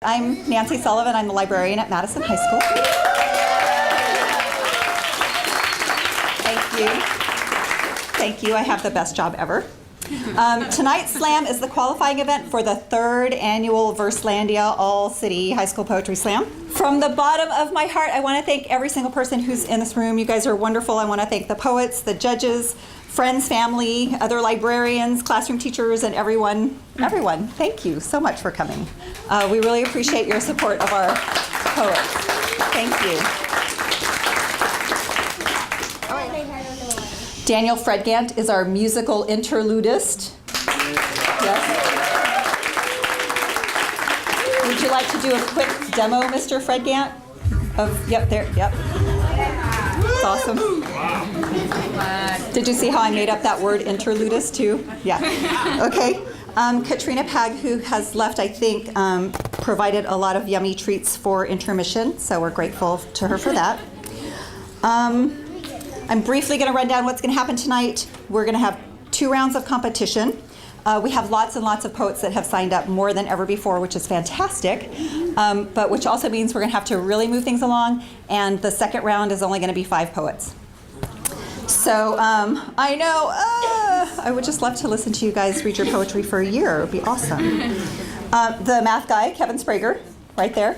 I'm Nancy Sullivan. I'm the librarian at Madison High School. Thank you. Thank you. I have the best job ever. Tonight's slam is the qualifying event for the 3rd annual Verselandia All-City High School Poetry Slam. From the bottom of my heart, I want to thank every single person who's in this room. You guys are wonderful. I want to thank the poets, the judges, friends, family, other librarians, classroom teachers, and everyone. Thank you so much for coming. We really appreciate your support of our poets. Thank you. Daniel Fredgant is our musical interludist. Yes. Would you like to do a quick demo, Mr. Fredgant? Yep. It's awesome. Did you see how I made up that word interludist too? Yeah. Okay. Katrina Pag, who has left, I think, provided a lot of yummy treats for intermission, so we're grateful to her for that. I'm briefly going to run down what's going to happen tonight. We're going to have 2 rounds of competition. We have lots and lots of poets that have signed up, more than ever before, which is fantastic, but which also means we're going to have to really move things along, and the second round is only going to be 5 poets. So I know, I would just love to listen to you guys read your poetry for a year. It would be awesome. The math guy, Kevin Sprager, right there.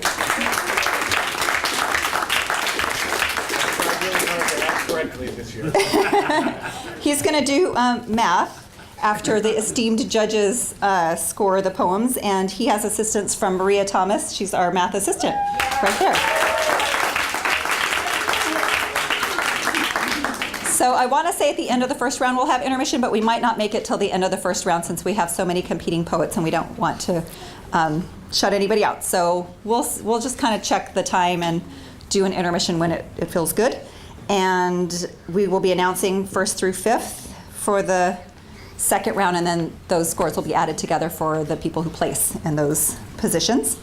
He's going to do math after the esteemed judges score the poems, and he has assistance from Maria Thomas. She's our math assistant right there. So I want to say at the end of the first round we'll have intermission, but we might not make it till the end of the first round since we have so many competing poets and we don't want to shut anybody out. So we'll just kind of check the time and do an intermission when it feels good. And we will be announcing 1st through 5th for the second round, and then those scores will be added together for the people who place in those positions.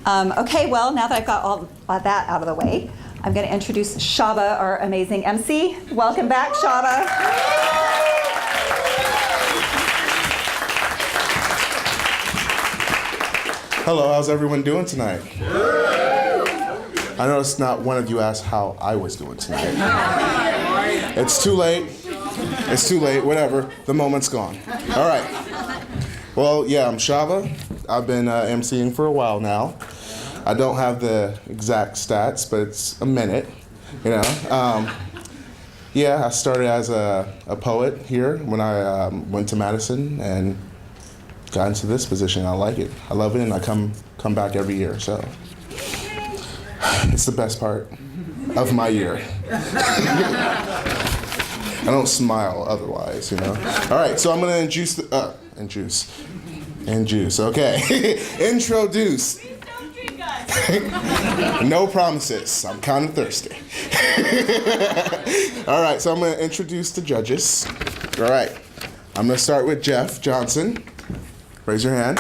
Okay, well, now that I've got all that out of the way, I'm going to introduce Shaba, our amazing MC. Welcome back, Shaba. Hello, how's everyone doing tonight? I noticed not one of you asked how I was doing tonight. It's too late. It's too late, whatever. The moment's gone. All right. Well, yeah, I'm Shaba. I've been emceeing for a while now. I don't have the exact stats, but it's a minute, you know. Yeah, I started as a poet here when I went to Madison and got into this position. I like it. I love it, and I come back every year, so. It's the best part of my year. I don't smile otherwise, you know. All right, so I'm gonna introduce, okay. Introduce. Please don't drink us. No promises, I'm kind of thirsty. All right, so I'm gonna introduce the judges. All right, I'm gonna start with Jeff Johnson. Raise your hand.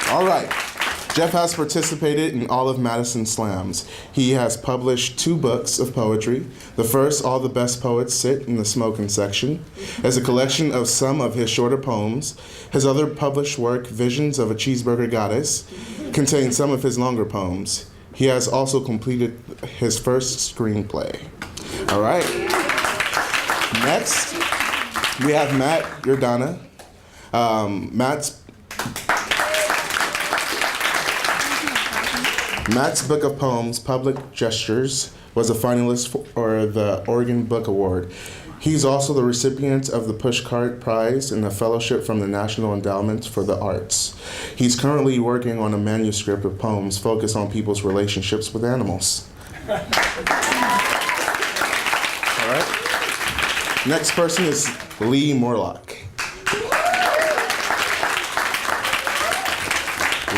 All right. Jeff has participated in all of Madison slams. He has published 2 books of poetry. The first, All the Best Poets Sit in the Smoking Section, is a collection of some of his shorter poems. His other published work, Visions of a Cheeseburger Goddess, contains some of his longer poems. He has also completed his first screenplay. All right. Next, we have Matt Yordana. Matt's book of poems, Public Gestures, was a finalist for the Oregon Book Award. He's also the recipient of the Pushcart Prize and a fellowship from the National Endowment for the Arts. He's currently working on a manuscript of poems focused on people's relationships with animals. All right. Next person is Lee Morlock.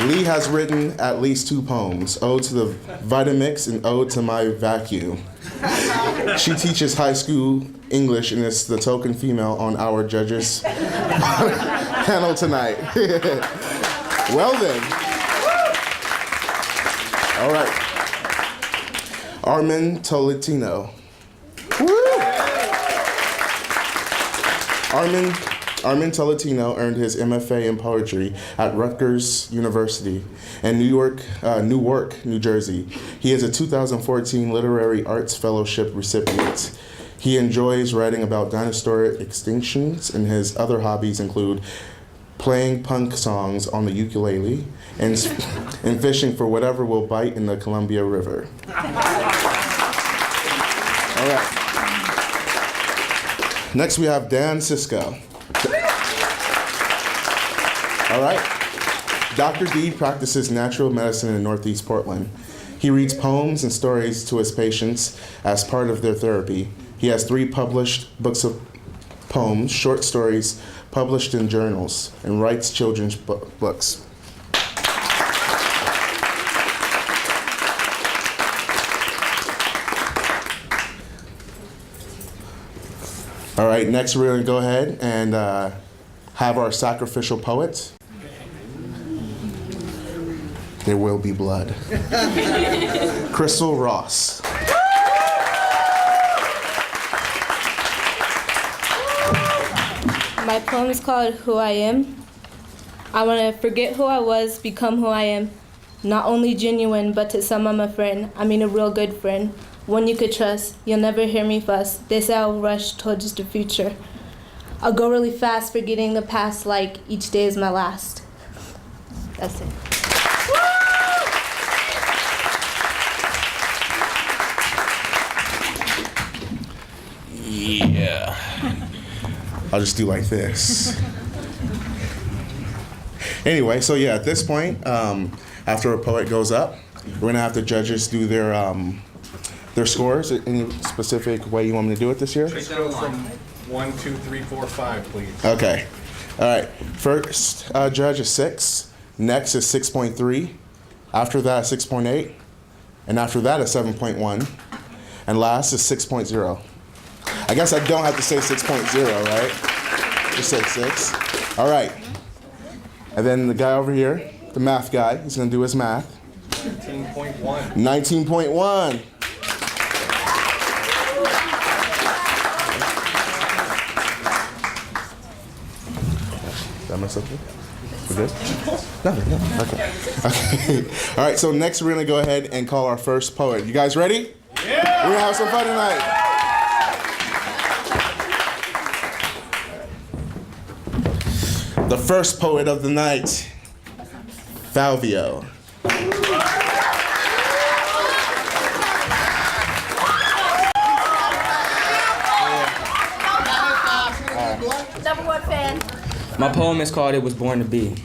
Lee has written at least 2 poems, Ode to the Vitamix and Ode to My Vacuum. She teaches high school English and is the token female on our judges panel tonight. Well then. All right. Armin Tolentino. Armin Armin Tolentino earned his MFA in poetry at Rutgers University in Newark, New Jersey. He is a 2014 Literary Arts Fellowship recipient. He enjoys writing about dinosaur extinctions, and his other hobbies include playing punk songs on the ukulele and fishing for whatever will bite in the Columbia River. All right. Next we have Dan Cisco. All right. Dr. D practices natural medicine in Northeast Portland. He reads poems and stories to his patients as part of their therapy. He has 3 published books of poems, short stories published in journals, and writes children's books. All right, next we're gonna go ahead and have our sacrificial poet. There will be blood. Crystal Ross. My poem is called Who I Am. I want to forget who I was, become who I am. Not only genuine, but to some I'm a friend. I mean a real good friend. One you could trust. You'll never hear me fuss. They say I'll rush towards the future. I'll go really fast, forgetting the past like each day is my last. That's it. Yeah. I'll just do like this. Anyway, so yeah, at this point, after a poet goes up, we're gonna have the judges do their scores. Any specific way you want me to do it this year? Let's go from 1, 2, 3, 4, 5, please. Okay. All right. First judge is 6. Next is 6.3. After that, 6.8. And after that is 7.1. And last is 6.0. I guess I don't have to say 6.0, right? Just say 6. All right. And then the guy over here, the math guy, he's going to do his math. 19.1. 19.1. Did I mess up here? We're good? Nothing, no. Okay. All right, so next we're going to go ahead and call our first poet. You guys ready? Yeah! We're going to have some fun tonight. The first poet of the night, Falvio. #1 fan. My poem is called It Was Born to Be.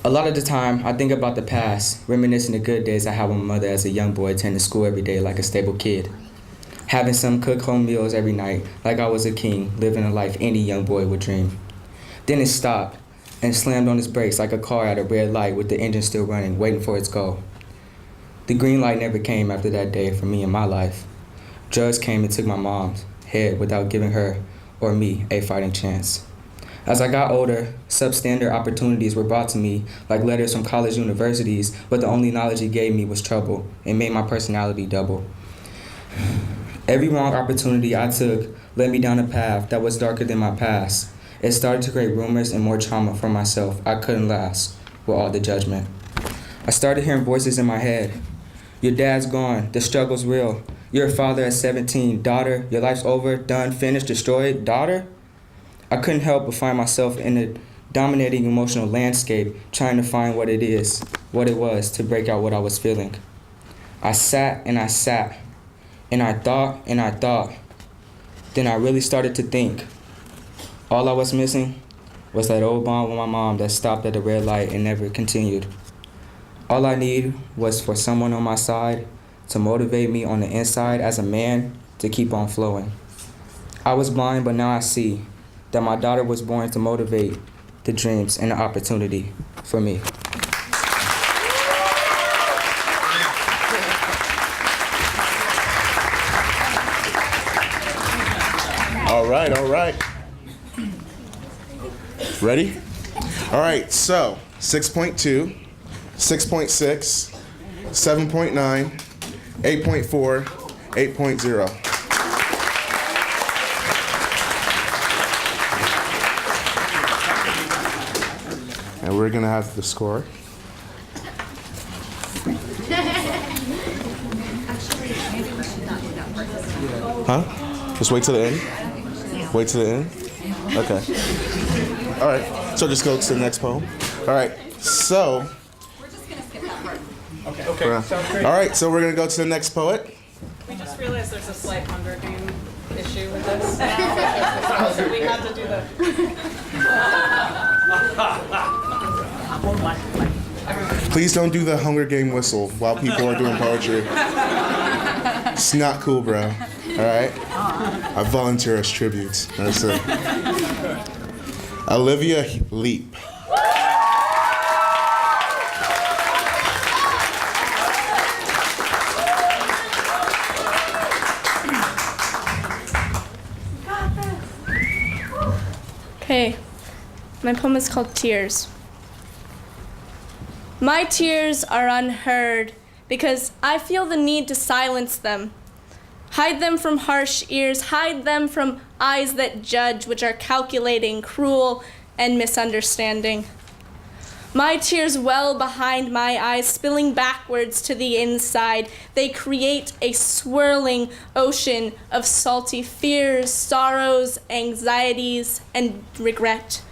A lot of the time, I think about the past, reminiscing the good days I had with my mother as a young boy attending school every day like a stable kid. Having some cook home meals every night like I was a king, living a life any young boy would dream. Then it stopped and slammed on its brakes like a car at a red light with the engine still running, waiting for its go. The green light never came after that day for me in my life. Drugs came and took my mom's head without giving her or me a fighting chance. As I got older, substandard opportunities were brought to me, like letters from college universities, but the only knowledge it gave me was trouble. It made my personality double. Every wrong opportunity I took led me down a path that was darker than my past. It started to create rumors and more trauma for myself. I couldn't last with all the judgment. I started hearing voices in my head. Your dad's gone, the struggle's real. You're a father at 17, daughter, your life's over, done, finished, destroyed, daughter? I couldn't help but find myself in a dominating emotional landscape, trying to find what it was to break out what I was feeling. I sat, and I thought, Then I really started to think. All I was missing was that old bond with my mom that stopped at the red light and never continued. All I need was for someone on my side to motivate me on the inside as a man to keep on flowing. I was blind, but now I see that my daughter was born to motivate the dreams and the opportunity for me. All right. Ready? All right, so 6.2, 6.6, 7.9, 8.4, 8.0. And we're gonna have the score. Huh? Just wait till the end? Wait till the end? Okay. All right. So just go to the next poem. All right. So. Okay, sounds great. All right. So we're gonna go to the next poet. We just realized there's a slight Hunger Game issue with this. So we had to do the. Please don't do the Hunger Game whistle while people are doing poetry. It's not cool, bro. All right? I volunteer as tributes. That's it. Olivia Leap. Okay, my poem is called Tears. My tears are unheard because I feel the need to silence them. Hide them from harsh ears, hide them from eyes that judge, which are calculating, cruel, and misunderstanding. My tears well behind my eyes, spilling backwards to the inside. They create a swirling ocean of salty fears, sorrows, anxieties, and regret.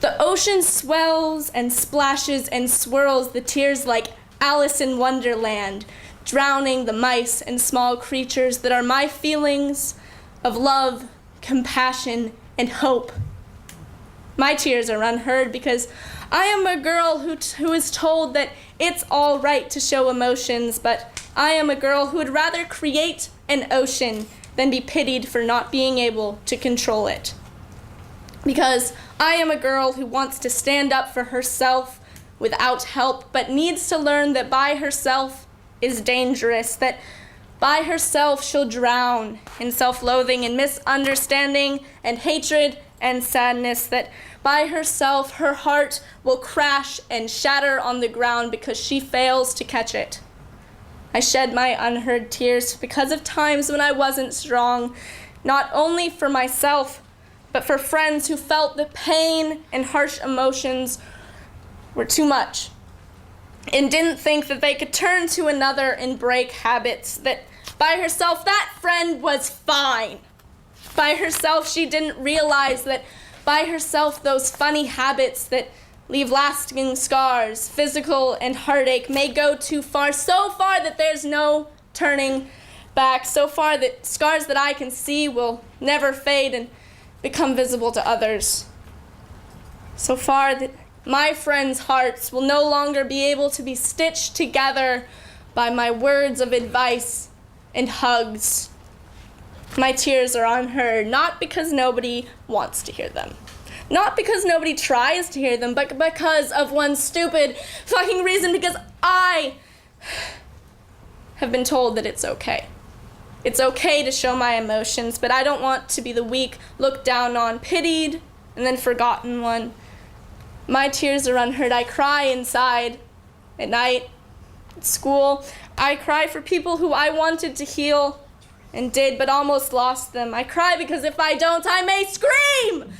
The ocean swells and splashes and swirls the tears like Alice in Wonderland, drowning the mice and small creatures that are my feelings of love, compassion, and hope. My tears are unheard because I am a girl who is told that it's all right to show emotions, but I am a girl who would rather create an ocean than be pitied for not being able to control it. Because I am a girl who wants to stand up for herself without help, but needs to learn that by herself is dangerous, that by herself she'll drown in self-loathing and misunderstanding and hatred and sadness, that by herself her heart will crash and shatter on the ground because she fails to catch it. I shed my unheard tears because of times when I wasn't strong, not only for myself, but for friends who felt the pain and harsh emotions were too much and didn't think that they could turn to another and break habits, that by herself that friend was fine. By herself she didn't realize that by herself those funny habits that leave lasting scars, physical and heartache, may go too far, so far that there's no turning back, so far that scars that I can see will never fade and become visible to others. So far that my friends' hearts will no longer be able to be stitched together by my words of advice and hugs. My tears are unheard, not because nobody wants to hear them, not because nobody tries to hear them, but because of one stupid fucking reason, because I have been told that it's okay. It's okay to show my emotions, but I don't want to be the weak, looked down on, pitied, and then forgotten one. My tears are unheard. I cry inside at night, at school. I cry for people who I wanted to heal and did, but almost lost them. I cry because if I don't, I may scream!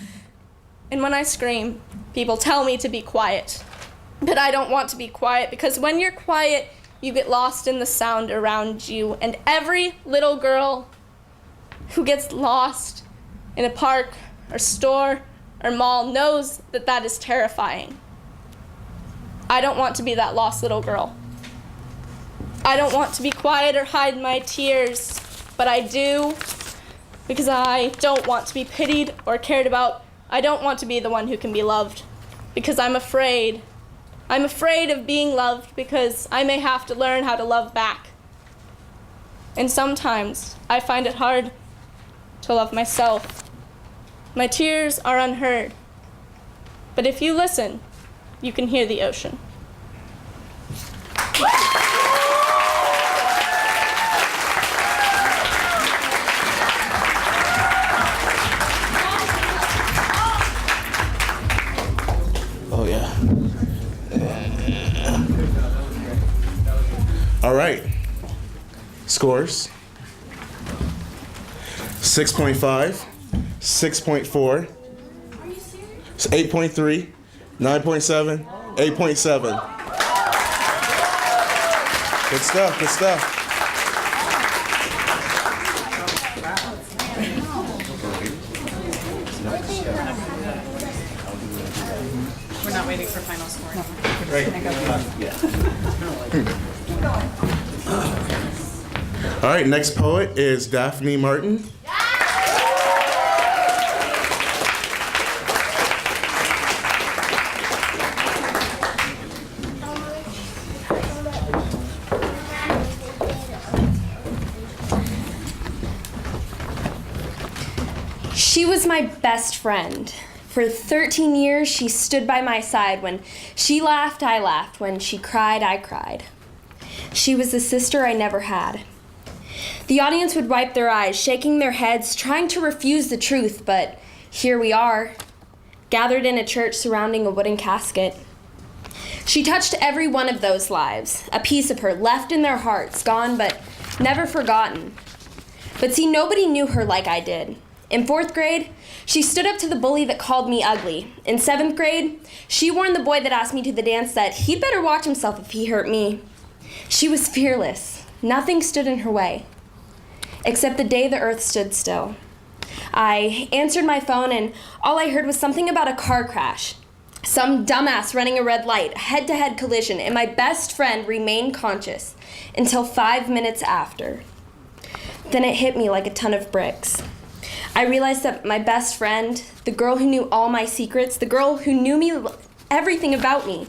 And when I scream, people tell me to be quiet. But I don't want to be quiet because when you're quiet, you get lost in the sound around you. And every little girl who gets lost in a park or store or mall knows that that is terrifying. I don't want to be that lost little girl. I don't want to be quiet or hide my tears, but I do because I don't want to be pitied or cared about. I don't want to be the one who can be loved because I'm afraid. I'm afraid of being loved because I may have to learn how to love back. And sometimes I find it hard to love myself. My tears are unheard. But if you listen, you can hear the ocean. Oh, yeah. All right. Scores. 6.5, 6.4, 8.3, 9.7, 8.7. Good stuff, good stuff. We're not waiting for final score. All right, next poet is Daphne Martin. She was my best friend. For 13 years, she stood by my side. When she laughed, I laughed. When she cried, I cried. She was the sister I never had. The audience would wipe their eyes, shaking their heads, trying to refuse the truth, but here we are, gathered in a church surrounding a wooden casket. She touched every one of those lives, a piece of her left in their hearts, gone but never forgotten. But see, nobody knew her like I did. In 4th grade, she stood up to the bully that called me ugly. In 7th grade, she warned the boy that asked me to the dance that he'd better watch himself if he hurt me. She was fearless. Nothing stood in her way, except the day the earth stood still. I answered my phone and all I heard was something about a car crash. Some dumbass running a red light, a head-to-head collision, and my best friend remained conscious until 5 minutes after. Then it hit me like a ton of bricks. I realized that my best friend, the girl who knew all my secrets, the girl who knew me, everything about me,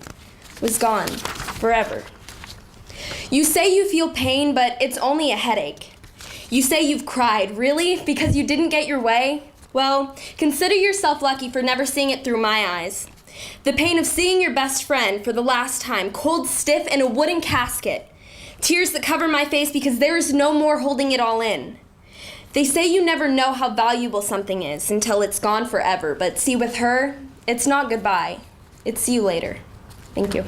was gone forever. You say you feel pain, but it's only a headache. You say you've cried, really? Because you didn't get your way? Well, consider yourself lucky for never seeing it through my eyes. The pain of seeing your best friend for the last time, cold stiff in a wooden casket. Tears that cover my face because there is no more holding it all in. They say you never know how valuable something is until it's gone forever, but see, with her, it's not goodbye. It's see you later. Thank you.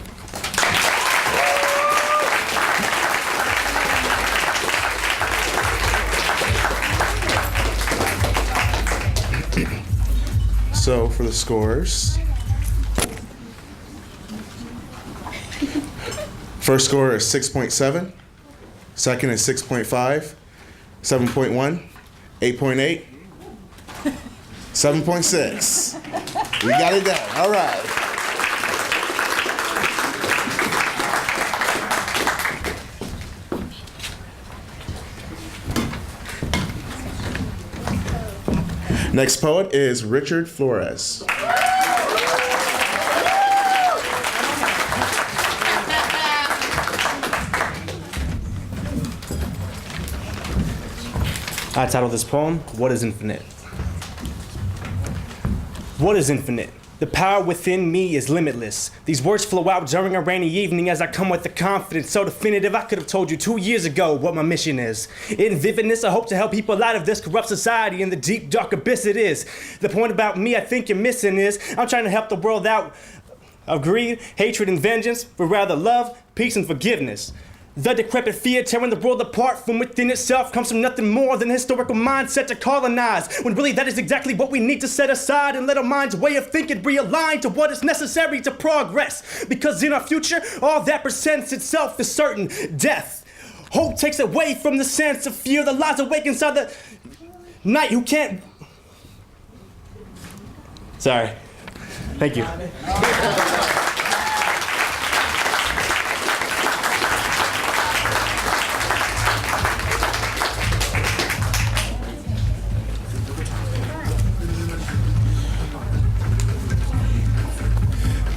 So for the scores, first score is 6.7, second is 6.5, 7.1, 8.8, 7.6. We got it down. All right. Next poet is Richard Flores. I titled this poem, What is Infinite? What is infinite? The power within me is limitless. These words flow out during a rainy evening as I come with the confidence so definitive I could have told you 2 years ago what my mission is. In vividness, I hope to help people out of this corrupt society and the deep, dark abyss it is. The point about me I think you're missing is I'm trying to help the world out of greed, hatred, and vengeance, but rather love, peace, and forgiveness. The decrepit fear tearing the world apart from within itself comes from nothing more than a historical mindset to colonize, when really that is exactly what we need to set aside and let our mind's way of thinking realign to what is necessary to progress. Because in our future, all that presents itself is certain death. Hope takes away from the sense of fear that lies awake inside the night who can't... Sorry. Thank you.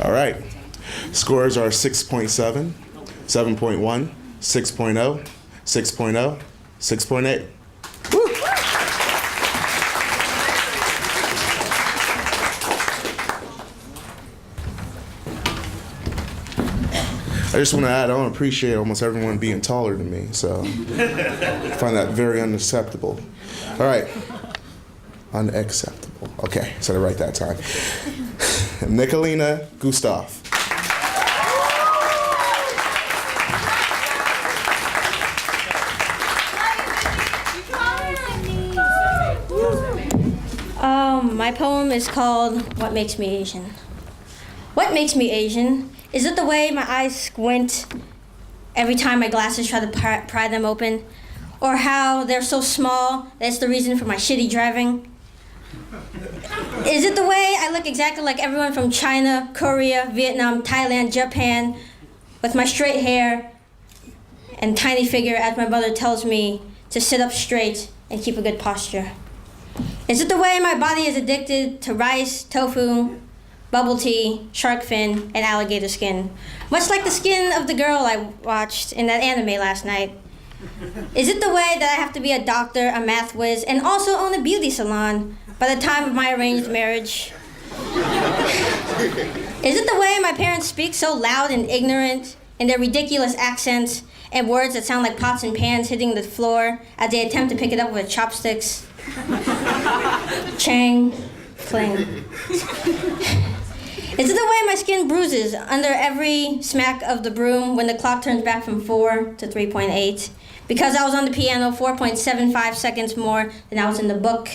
All right. Scores are 6.7, 7.1, 6.0, 6.0, 6.8. I just want to add, I don't appreciate almost everyone being taller than me, so I find that very unacceptable. All right. Unacceptable. Okay, said it right that time. Nicolina Gustav. My poem is called What Makes Me Asian. What makes me Asian? Is it the way my eyes squint every time my glasses try to pry them open? Or how they're so small that's the reason for my shitty driving? Is it the way I look exactly like everyone from China, Korea, Vietnam, Thailand, Japan, with my straight hair and tiny figure as my mother tells me to sit up straight and keep a good posture? Is it the way my body is addicted to rice, tofu, bubble tea, shark fin, and alligator skin? Much like the skin of the girl I watched in that anime last night. Is it the way that I have to be a doctor, a math whiz, and also own a beauty salon by the time of my arranged marriage? Is it the way my parents speak so loud and ignorant in their ridiculous accents and words that sound like pots and pans hitting the floor as they attempt to pick it up with chopsticks? Chang, cling. Is it the way my skin bruises under every smack of the broom when the clock turns back from 4 to 3.8? Because I was on the piano 4.75 seconds more than I was in the book?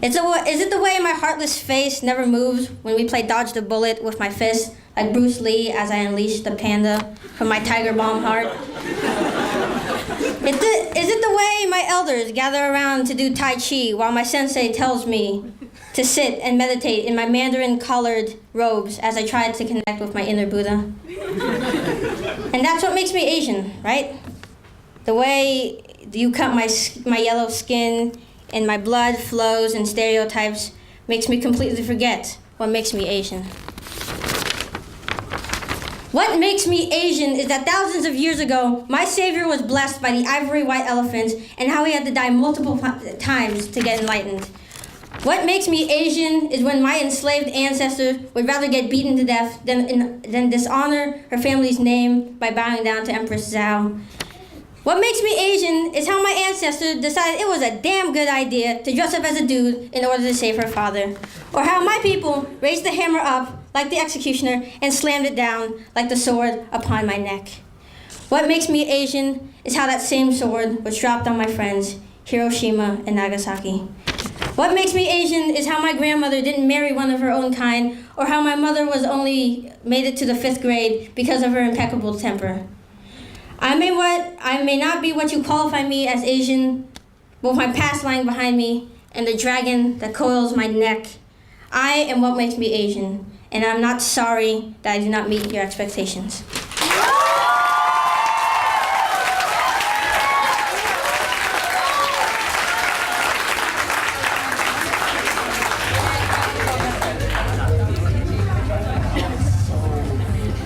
Is it the way my heartless face never moves when we play dodge the bullet with my fist, like Bruce Lee as I unleash the panda from my tiger bomb heart? Is it the way my elders gather around to do Tai Chi while my sensei tells me to sit and meditate in my Mandarin-colored robes as I try to connect with my inner Buddha? And that's what makes me Asian, right? The way you cut my yellow skin and my blood flows and stereotypes makes me completely forget what makes me Asian. What makes me Asian is that thousands of years ago, my savior was blessed by the ivory white elephant and how he had to die multiple times to get enlightened. What makes me Asian is when my enslaved ancestors would rather get beaten to death than dishonor her family's name by bowing down to Empress Zhao. What makes me Asian is how my ancestor decided it was a damn good idea to dress up as a dude in order to save her father. Or how my people raised the hammer up like the executioner and slammed it down like the sword upon my neck. What makes me Asian is how that same sword was dropped on my friends, Hiroshima and Nagasaki. What makes me Asian is how my grandmother didn't marry one of her own kind, or how my mother was only made it to the 5th grade because of her impeccable temper. I may not be what you qualify me as Asian, but with my past lying behind me and the dragon that coils my neck, I am what makes me Asian, and I'm not sorry that I do not meet your expectations.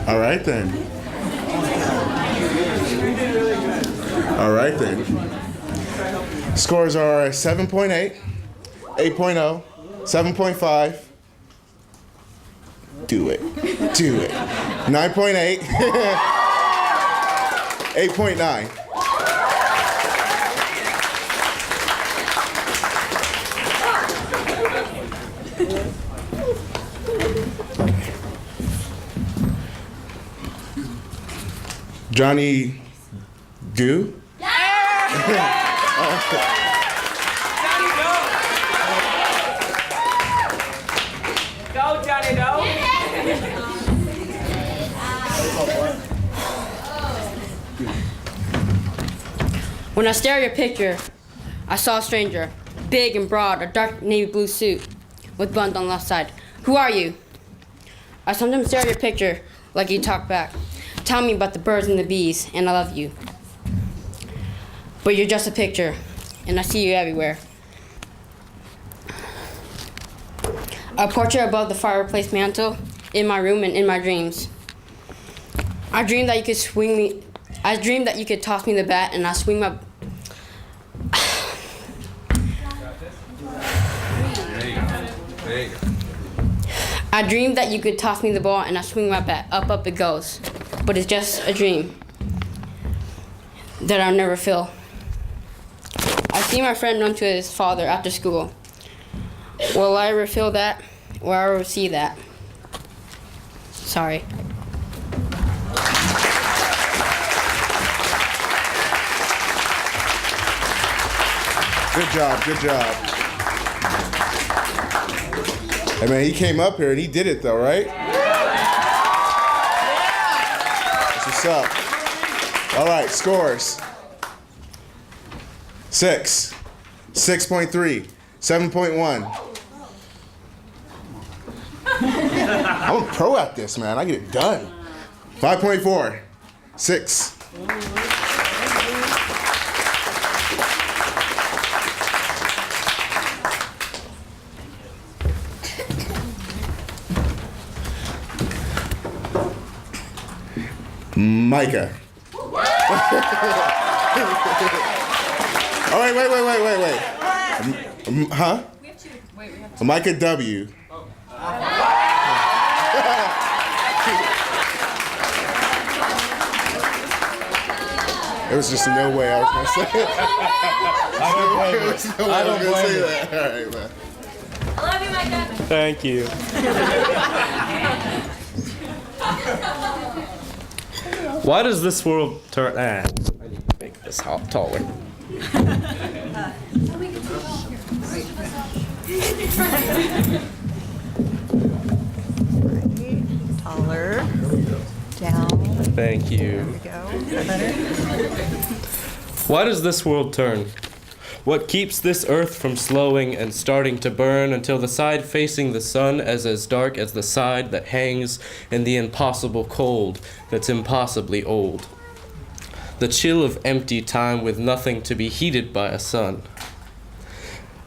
All right then. All right then. Scores are 7.8, 8.0, 7.5. Do it. 9.8, 8.9. Johnny Do? Go, Johnny, go. When I stare at your picture, I saw a stranger, big and broad, a dark navy blue suit with buttons on the left side. Who are you? I sometimes stare at your picture like you talk back. Tell me about the birds and the bees, and I love you. But you're just a picture, and I see you everywhere. A portrait above the fireplace mantle, in my room and in my dreams. I dreamed that you could toss me the bat, and I swing my. I dreamed that you could toss me the ball, and I swing my bat. Up it goes. But it's just a dream that I'll never feel. I see my friend run to his father after school. Will I ever feel that? Will I ever see that? Sorry. Good job. Hey man, he came up here and he did it though, right? what's up? All right, scores. 6, 6.3, 7.1. I'm a pro at this, man. I get it done. 5.4, 6. Micah. Oh, wait. Huh? Micah W. There was just no way I was going to say it. There was no way I was going to say that. All right, man. I love you, Micah. Thank you. Why does this world turn? I need to make this taller. Taller. Down. Thank you. There we go. Better. Why does this world turn? What keeps this earth from slowing and starting to burn until the side facing the sun is as dark as the side that hangs in the impossible cold that's impossibly old? The chill of empty time with nothing to be heated by a sun.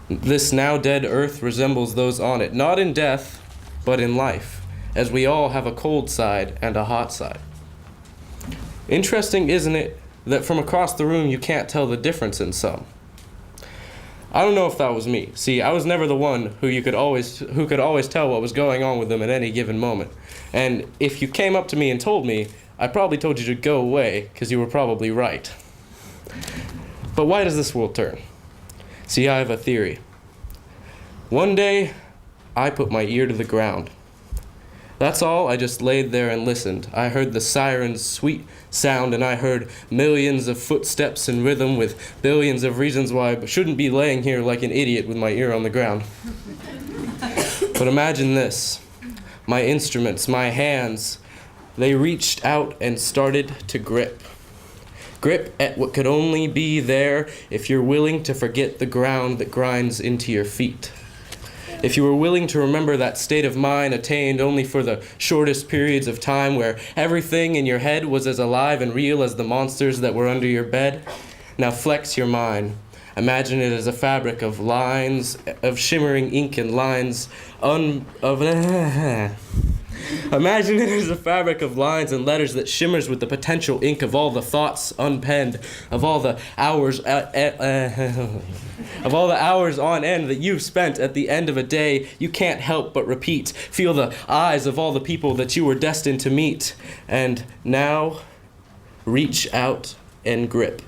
This now dead earth resembles those on it, not in death, but in life, as we all have a cold side and a hot side. Interesting, isn't it, that from across the room you can't tell the difference in some? I don't know if that was me. See, I was never the one who could always tell what was going on with them at any given moment. And if you came up to me and told me, I probably told you to go away, because you were probably right. But why does this world turn? See, I have a theory. One day, I put my ear to the ground. That's all. I just laid there and listened. I heard the siren's sweet sound, and I heard millions of footsteps in rhythm with billions of reasons why I shouldn't be laying here like an idiot with my ear on the ground. But imagine this. My instruments, my hands, they reached out and started to grip. Grip at what could only be there if you're willing to forget the ground that grinds into your feet. If you were willing to remember that state of mind attained only for the shortest periods of time where everything in your head was as alive and real as the monsters that were under your bed, now flex your mind. Imagine it as a fabric of lines, of shimmering ink and lines, Imagine it as a fabric of lines and letters that shimmers with the potential ink of all the thoughts unpenned, of all the hours on end that you've spent at the end of a day you can't help but repeat. Feel the eyes of all the people that you were destined to meet. And now, reach out and grip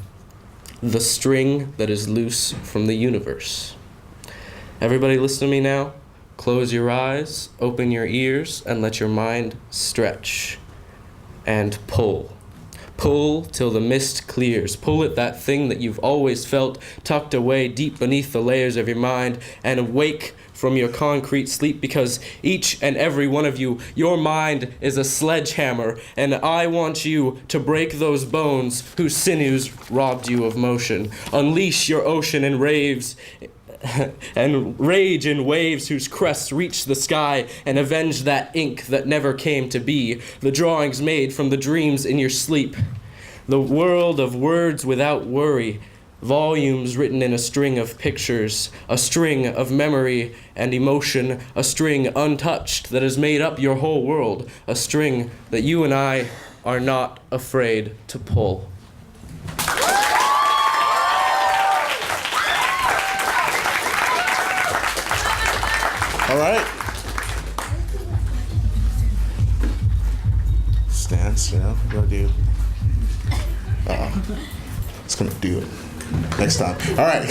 the string that is loose from the universe. Everybody listen to me now. Close your eyes, open your ears, and let your mind stretch. And pull. Pull till the mist clears. Pull at that thing that you've always felt tucked away deep beneath the layers of your mind, and awake from your concrete sleep, because each and every one of you, your mind is a sledgehammer, and I want you to break those bones whose sinews robbed you of motion. Unleash your ocean and raves and rage in waves whose crests reach the sky, and avenge that ink that never came to be, the drawings made from the dreams in your sleep. The world of words without worry, volumes written in a string of pictures, a string of memory and emotion, a string untouched that has made up your whole world, a string that you and I are not afraid to pull. All right. Stance, gotta do. It's gonna do it next time. All right.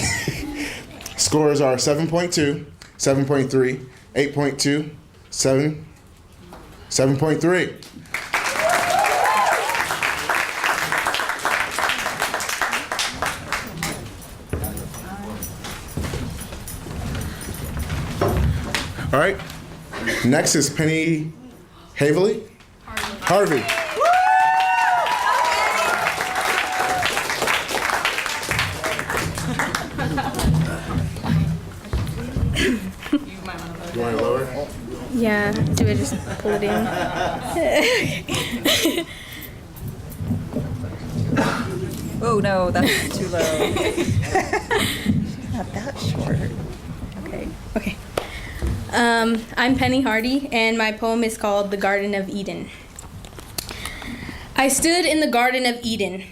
Scores are 7.2, 7.3, 8.2, 7, 7.3. All right. Next is Penny Haverly. Harvey. You want it lower? Yeah, do I just pull it in? Oh no, that's too low. Not that short. Okay. Okay. I'm Penny Hardy, and my poem is called The Garden of Eden. I stood in the Garden of Eden.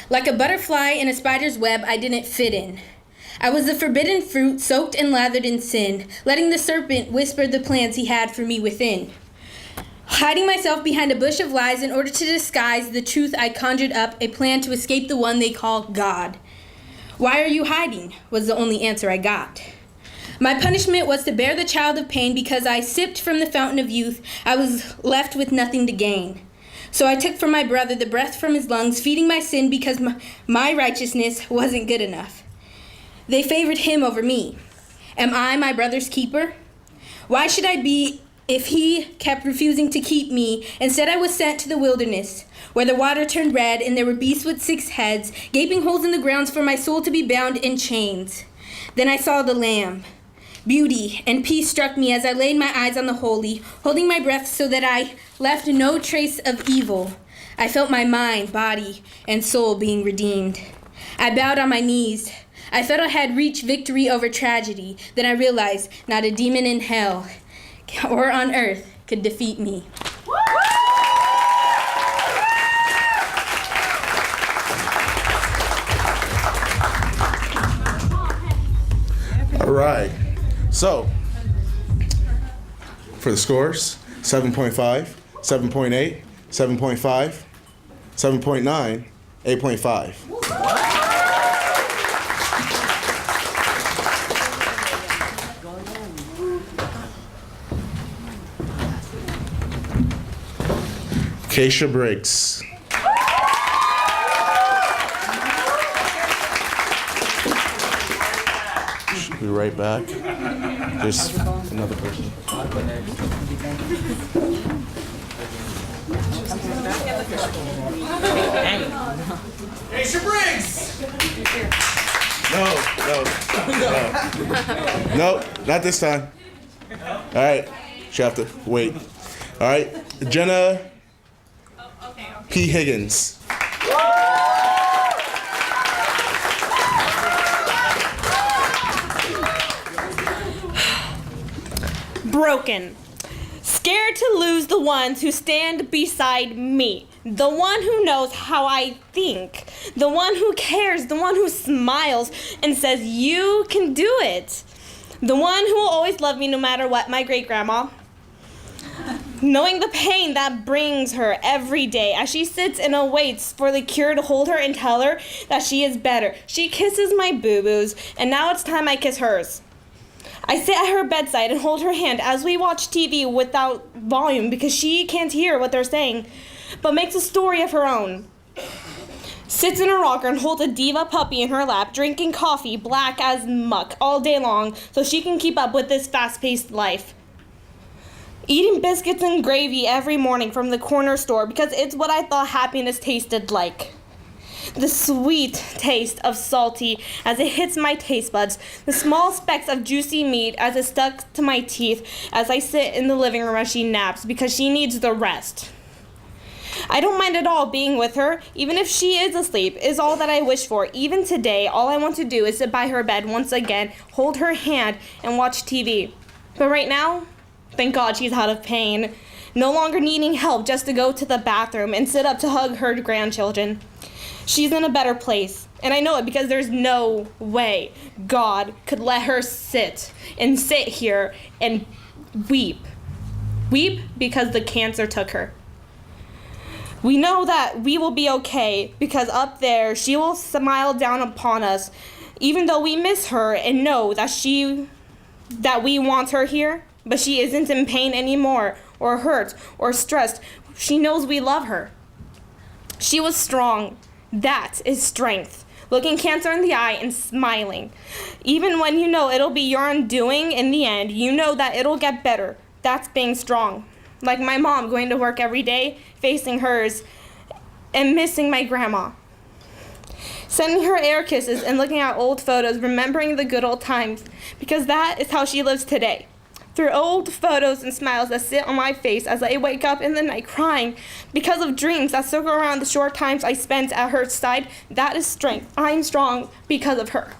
Like a butterfly in a spider's web I didn't fit in. I was the forbidden fruit soaked and lathered in sin, letting the serpent whisper the plans he had for me within. Hiding myself behind a bush of lies in order to disguise the truth, I conjured up a plan to escape the one they call God. Why are you hiding? Was the only answer I got. My punishment was to bear the child of pain because I sipped from the fountain of youth. I was left with nothing to gain. So I took from my brother the breath from his lungs, feeding my sin because my righteousness wasn't good enough. They favored him over me. Am I my brother's keeper? Why should I be if he kept refusing to keep me? Instead, I was sent to the wilderness, where the water turned red and there were beasts with 6 heads, gaping holes in the grounds for my soul to be bound in chains. Then I saw the Lamb. Beauty and peace struck me as I laid my eyes on the holy, holding my breath so that I left no trace of evil. I felt my mind, body, and soul being redeemed. I bowed on my knees. I felt I had reached victory over tragedy. Then I realized not a demon in hell or on earth could defeat me. All right. So, for the scores, 7.5, 7.8, 7.5, 7.9, 8.5. Keisha Briggs. Should be right back. There's another person. Keisha Briggs! No, not this time. All right, you have to wait. All right, Jenna P. Higgins. Broken. Scared to lose the ones who stand beside me. The one who knows how I think. The one who cares. The one who smiles and says, you can do it. The one who will always love me no matter what, my great-grandma. Knowing the pain that brings her every day as she sits and awaits for the cure to hold her and tell her that she is better. She kisses my boo-boos, and now it's time I kiss hers. I sit at her bedside and hold her hand as we watch TV without volume because she can't hear what they're saying, but makes a story of her own. Sits in a rocker and holds a diva puppy in her lap, drinking coffee black as muck all day long so she can keep up with this fast-paced life. Eating biscuits and gravy every morning from the corner store because it's what I thought happiness tasted like. The sweet taste of salty as it hits my taste buds. The small specks of juicy meat as it stuck to my teeth as I sit in the living room as she naps because she needs the rest. I don't mind at all being with her, even if she is asleep, is all that I wish for. Even today, all I want to do is sit by her bed once again, hold her hand, and watch TV. But right now, thank God she's out of pain, no longer needing help just to go to the bathroom and sit up to hug her grandchildren. She's in a better place, and I know it because there's no way God could let her sit here and weep. Weep because the cancer took her. We know that we will be okay because up there she will smile down upon us, even though we miss her and know that we want her here, but she isn't in pain anymore, or hurt, or stressed. She knows we love her. She was strong. That is strength. Looking cancer in the eye and smiling. Even when you know it'll be your undoing in the end, you know that it'll get better. That's being strong. Like my mom going to work every day, facing hers, and missing my grandma. Sending her air kisses and looking at old photos, remembering the good old times, because that is how she lives today. through old photos and smiles that sit on my face as I wake up in the night crying because of dreams that circle around the short times I spent at her side. That is strength. I'm strong because of her.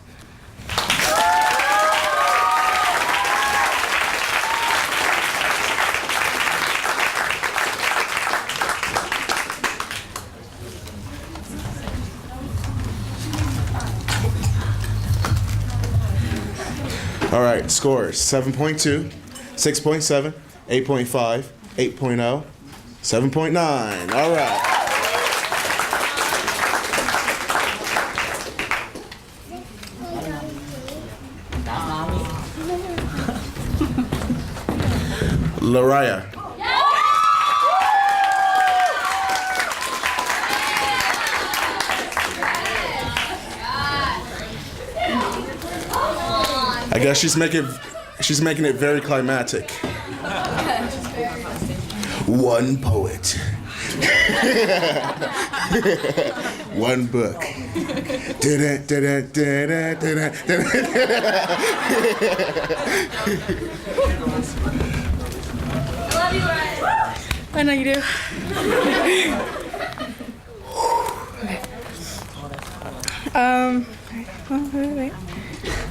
All right, scores 7.2, 6.7, 8.5, 8.0, 7.9. All right. Lariah. I guess she's making it very climatic. One poet. One book. I know you do. Wait.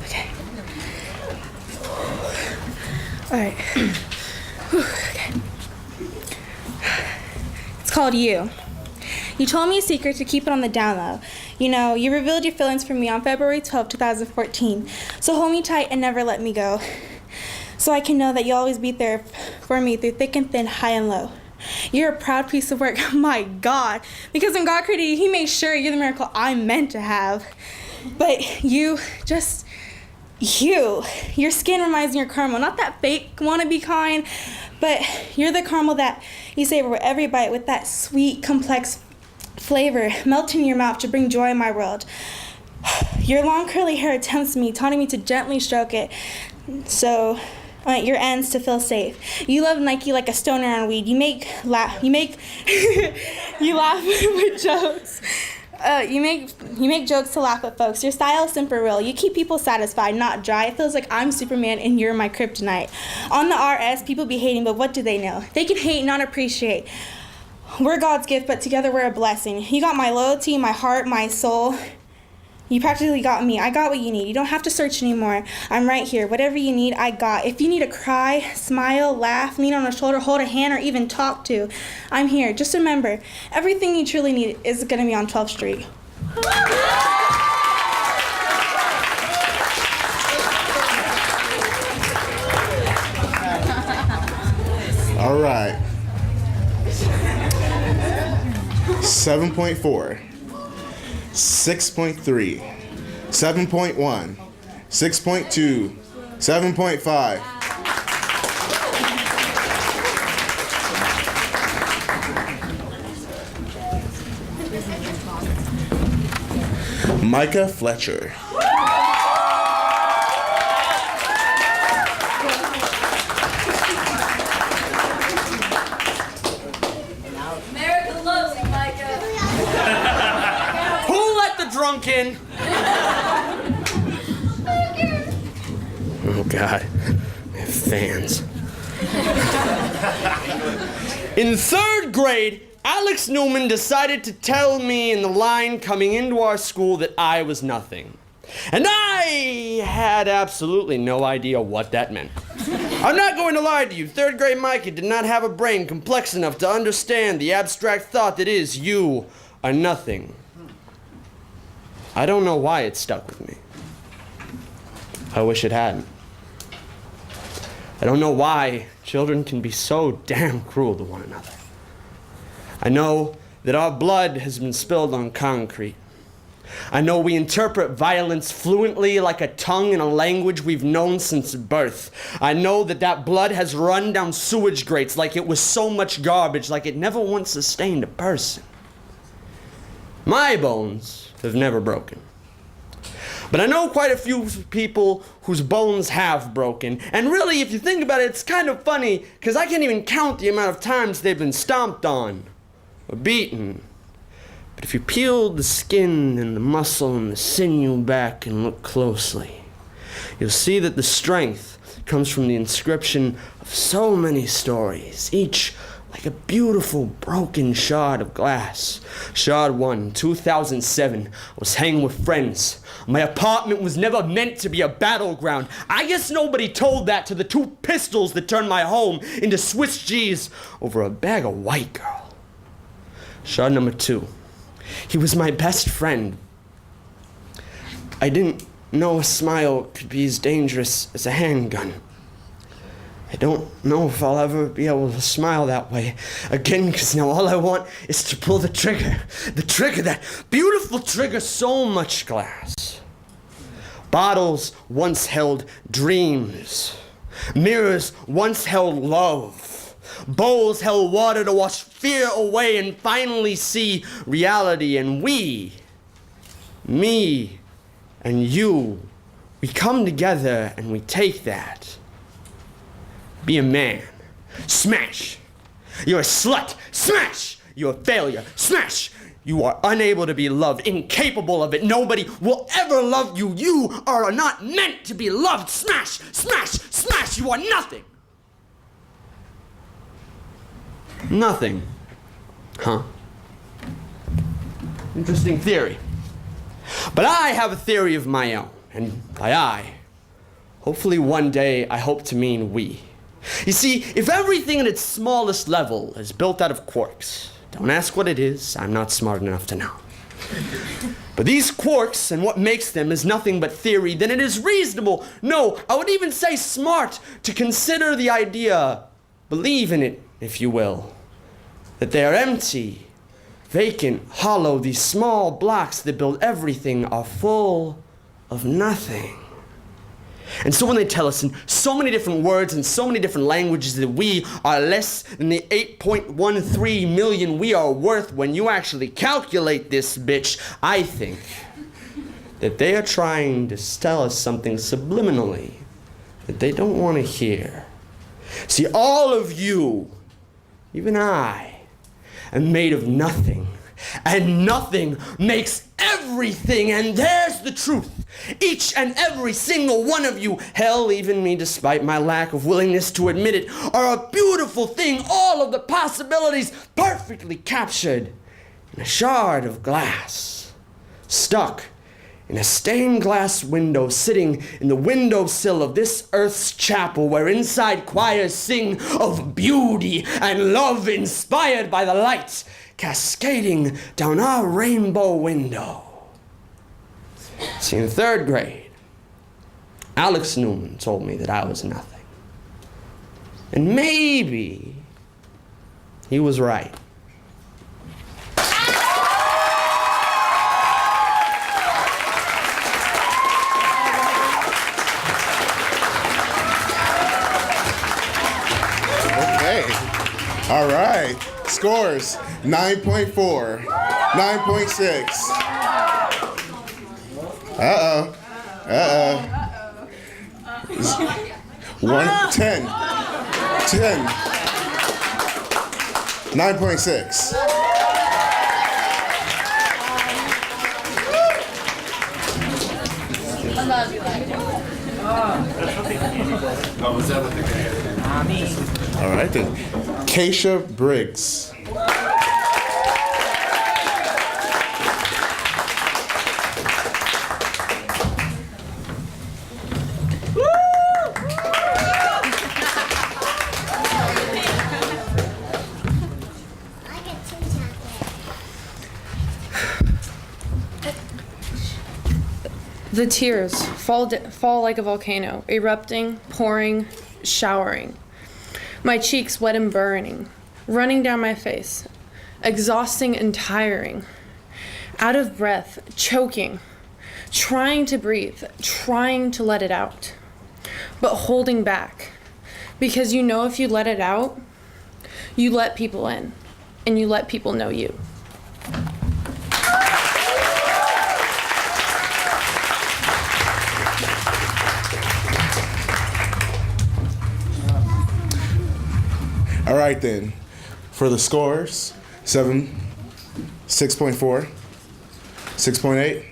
Okay. All right. Okay. It's called You. You told me a secret to keep it on the down low. You know, you revealed your feelings for me on February 12, 2014. So hold me tight and never let me go. So I can know that you'll always be there for me through thick and thin, high and low. You're a proud piece of work. My God. Because when God created you, He made sure you're the miracle I'm meant to have. But your skin reminds me of caramel. Not that fake wannabe kind, but you're the caramel that you savor with every bite with that sweet, complex flavor melting in your mouth to bring joy in my world. Your long curly hair tempts me, taunting me to gently stroke it. So your ends to feel safe. You love Nike like a stoner on weed. You laugh with jokes. You make jokes to laugh at folks. Your style is simple real. You keep people satisfied, not dry. It feels like I'm Superman and you're my kryptonite. On the RS, people be hating, but what do they know? They can hate, not appreciate. We're God's gift, but together we're a blessing. You got my loyalty, my heart, my soul. You practically got me. I got what you need. You don't have to search anymore. I'm right here. Whatever you need, I got. If you need to cry, smile, laugh, lean on a shoulder, hold a hand, or even talk to, I'm here. Just remember, everything you truly need is going to be on 12th Street. All right. 7.4. 6.3, 7.1, 6.2, 7.5. Micah Fletcher. America loves you, Micah. Drunken. Oh God, I have fans. In 3rd grade, Alex Newman decided to tell me in the line coming into our school that I was nothing. And I had absolutely no idea what that meant. I'm not going to lie to you, 3rd grade Micah did not have a brain complex enough to understand the abstract thought that is, you are nothing. I don't know why it stuck with me. I wish it hadn't. I don't know why children can be so damn cruel to one another. I know that our blood has been spilled on concrete. I know we interpret violence fluently like a tongue in a language we've known since birth. I know that that blood has run down sewage grates like it was so much garbage, like it never once sustained a person. My bones have never broken. But I know quite a few people whose bones have broken. And really, if you think about it, it's kind of funny, because I can't even count the amount of times they've been stomped on or beaten. But if you peel the skin and the muscle and the sinew back and look closely, you'll see that the strength comes from the inscription of so many stories, each like a beautiful broken shard of glass. Shard 1, 2007. I was hanging with friends. My apartment was never meant to be a battleground. I guess nobody told that to the 2 pistols that turned my home into Swiss cheese over a bag of white girl. Shard number 2. He was my best friend. I didn't know a smile could be as dangerous as a handgun. I don't know if I'll ever be able to smile that way again, because now all I want is to pull the trigger. The trigger, that beautiful trigger, so much glass. Bottles once held dreams. Mirrors once held love. Bowls held water to wash fear away and finally see reality. And we, me and you, we come together and we take that. Be a man. Smash. You're a slut. Smash. You're a failure. Smash. You are unable to be loved, incapable of it. Nobody will ever love you. You are not meant to be loved. Smash. Smash. Smash. You are nothing. Nothing. Huh? Interesting theory. But I have a theory of my own. And by I, hopefully one day I hope to mean we. You see, if everything at its smallest level is built out of quarks, don't ask what it is, I'm not smart enough to know. But these quarks and what makes them is nothing but theory, then it is reasonable, no, I would even say smart, to consider the idea, believe in it, if you will, that they are empty, vacant, hollow, these small blocks that build everything are full of nothing. And so when they tell us in so many different words and so many different languages that we are less than the 8.13 million we are worth, when you actually calculate this bitch, I think that they are trying to tell us something subliminally that they don't want to hear. See, all of you, even I, am made of nothing. And nothing makes everything, and there's the truth. Each and every single one of you, hell, even me, despite my lack of willingness to admit it, are a beautiful thing, all of the possibilities perfectly captured in a shard of glass, stuck in a stained glass window, sitting in the windowsill of this earth's chapel, where inside choirs sing of beauty and love inspired by the light cascading down our rainbow window. See, in 3rd grade, Alex Newman told me that I was nothing. And maybe he was right. Okay. All right. Scores 9.4, 9.6. Uh-oh. 10. 9.6. All right then. Keisha Briggs. The tears fall like a volcano, erupting, pouring, showering. My cheeks wet and burning, running down my face, exhausting and tiring. Out of breath, choking, trying to breathe, trying to let it out, but holding back. Because you know if you let it out, you let people in, and you let people know you. All right then, for the scores, 7, 6.4, 6.8,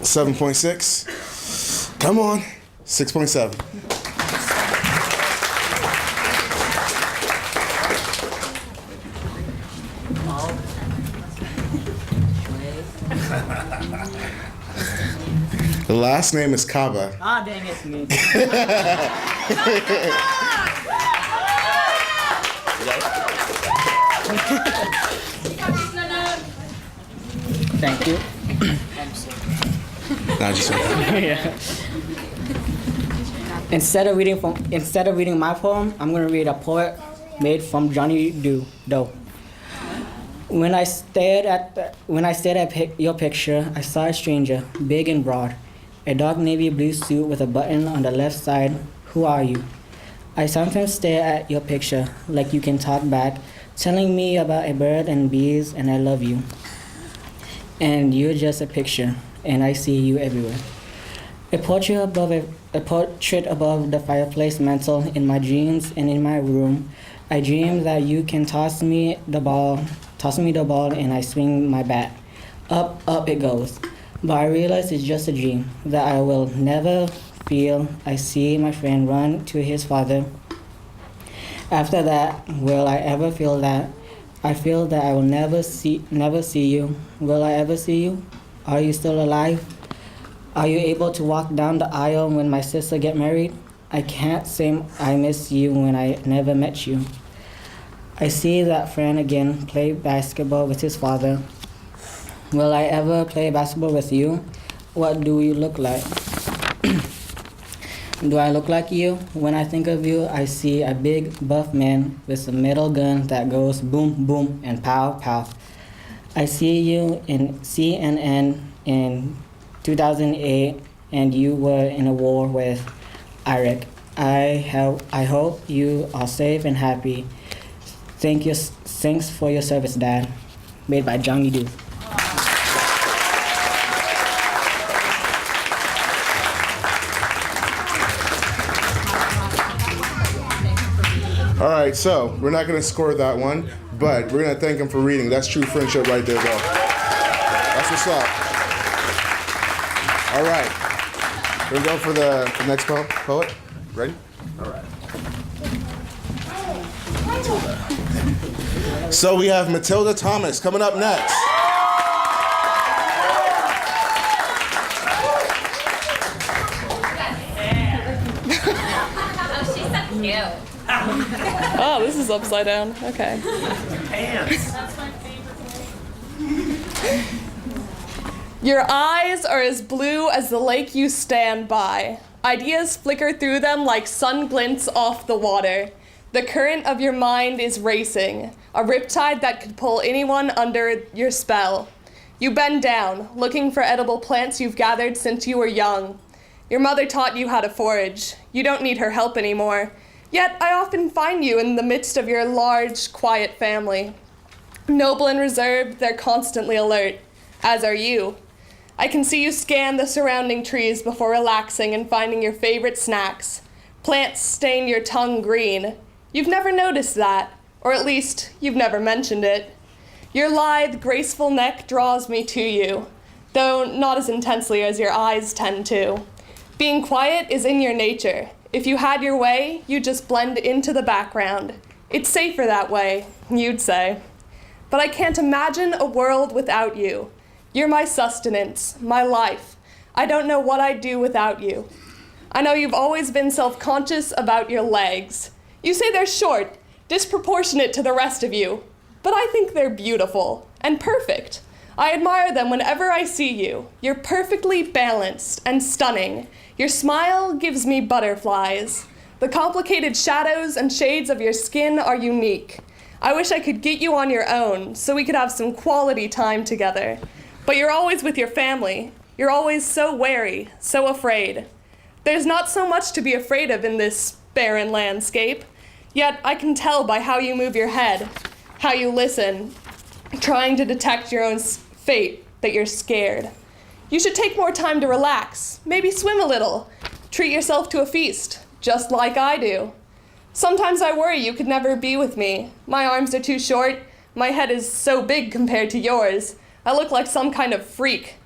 7.6. Come on, 6.7. The last name is Kaba. Ah, dang, it's me. Thank you. Nah, just Yeah. Instead of reading my poem, I'm gonna read a poet made from Johnny Doe. When I stared at your picture, I saw a stranger, big and broad, a dark navy blue suit with a button on the left side. Who are you? I sometimes stare at your picture like you can talk back, telling me about a bird and bees, and I love you. And you're just a picture, and I see you everywhere. A portrait above the fireplace mantel in my dreams and in my room. I dream that you can toss me the ball, and I swing my bat. Up, up it goes. But I realize it's just a dream that I will never feel. I see my friend run to his father. After that, will I ever feel that? I feel that I will never see you. Will I ever see you? Are you still alive? Are you able to walk down the aisle when my sister get married? I can't say I miss you when I never met you. I see that friend again play basketball with his father. Will I ever play basketball with you? What do you look like? Do I look like you? When I think of you, I see a big buff man with a metal gun that goes boom, boom, and pow, pow. I see you in CNN in 2008, and you were in a war with Iraq. I hope you are safe and happy. Thanks for your service, Dad. Made by Johnny Doe. All right, so we're not going to score that one, but we're going to thank him for reading. That's true friendship right there, though. That's what's up. All right. We're going to go for the next poet. Ready? All right. So we have Matilda Thomas coming up next. Oh, this is upside down. Okay. Pants. Your eyes are as blue as the lake you stand by. Ideas flicker through them like sun glints off the water. The current of your mind is racing, a riptide that could pull anyone under your spell. You bend down, looking for edible plants you've gathered since you were young. Your mother taught you how to forage. You don't need her help anymore. Yet I often find you in the midst of your large, quiet family. Noble and reserved, they're constantly alert, as are you. I can see you scan the surrounding trees before relaxing and finding your favorite snacks. Plants stain your tongue green. You've never noticed that, or at least you've never mentioned it. Your lithe, graceful neck draws me to you, though not as intensely as your eyes tend to. Being quiet is in your nature. If you had your way, you'd just blend into the background. It's safer that way, you'd say. But I can't imagine a world without you. You're my sustenance, my life. I don't know what I'd do without you. I know you've always been self-conscious about your legs. You say they're short, disproportionate to the rest of you. But I think they're beautiful and perfect. I admire them whenever I see you. You're perfectly balanced and stunning. Your smile gives me butterflies. The complicated shadows and shades of your skin are unique. I wish I could get you on your own so we could have some quality time together. But you're always with your family. You're always so wary, so afraid. There's not so much to be afraid of in this barren landscape. Yet I can tell by how you move your head, how you listen, trying to detect your own fate that you're scared. You should take more time to relax, maybe swim a little, treat yourself to a feast, just like I do. Sometimes I worry you could never be with me. My arms are too short, my head is so big compared to yours. I look like some kind of freak.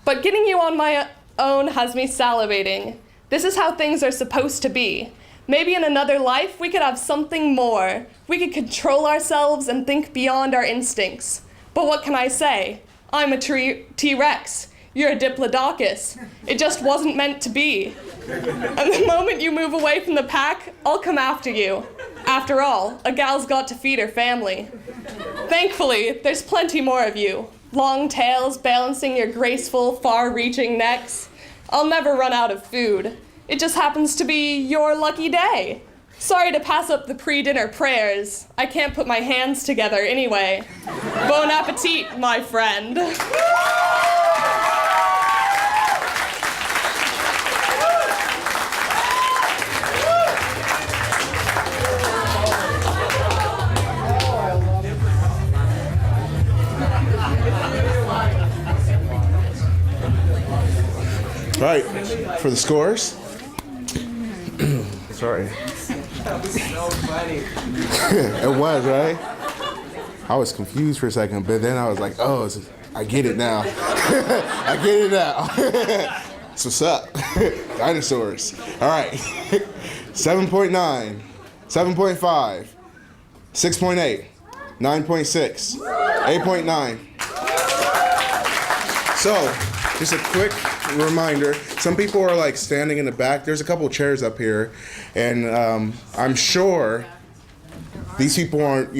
But getting you on my own has me salivating. This is how things are supposed to be. Maybe in another life, we could have something more. We could control ourselves and think beyond our instincts. But what can I say? I'm a T-Rex. You're a Diplodocus. It just wasn't meant to be. And the moment you move away from the pack, I'll come after you. After all, a gal's got to feed her family. Thankfully, there's plenty more of you. Long tails balancing your graceful, far-reaching necks. I'll never run out of food. It just happens to be your lucky day. Sorry to pass up the pre-dinner prayers. I can't put my hands together anyway. Bon appetit, my friend. All right, for the scores. Sorry. That was so funny. It was, right? I was confused for a second, but then I was like, oh, I get it now. I get it now. That's what's up. Dinosaurs. All right. 7.9, 7.5, 6.8, 9.6, 8.9. So, just a quick reminder, some people are like standing in the back. There's a couple chairs up here, and I'm sure these people aren't,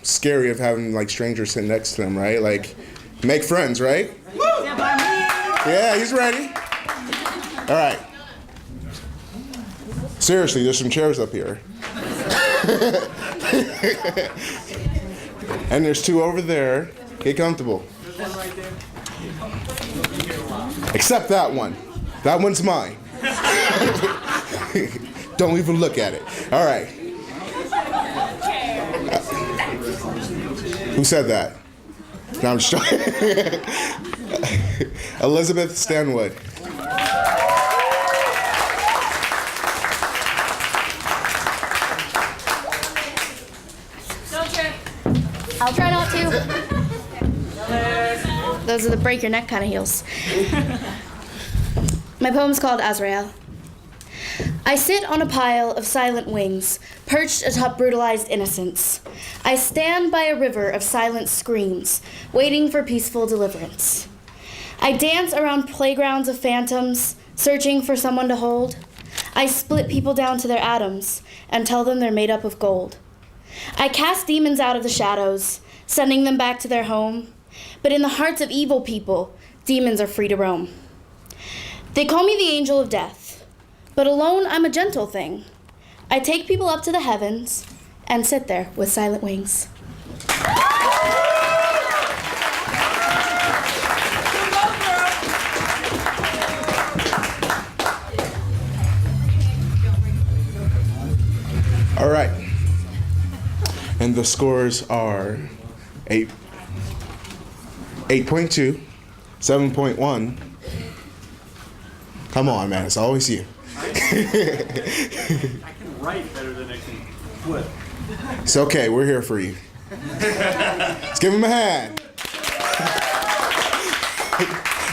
scary of having like strangers sitting next to them, right? Like, make friends, right? Yeah, he's ready. All right. Seriously, there's some chairs up here. And there's two over there. Get comfortable. There's one right there. Except that one. That one's mine. Don't even look at it. All right. Who said that? No, I'm just joking. Elizabeth Stanwood. I'll try not to. Those are the break your neck kind of heels. My poem's called Azrael. I sit on a pile of silent wings, perched atop brutalized innocence. I stand by a river of silent screams, waiting for peaceful deliverance. I dance around playgrounds of phantoms, searching for someone to hold. I split people down to their atoms and tell them they're made up of gold. I cast demons out of the shadows, sending them back to their home. But in the hearts of evil people, demons are free to roam. They call me the angel of death, but alone I'm a gentle thing. I take people up to the heavens and sit there with silent wings. All right. And the scores are 8.2, 7.1. Come on, man, it's always you. I can write better than I can flip. It's okay, we're here for you. Let's give him a hand.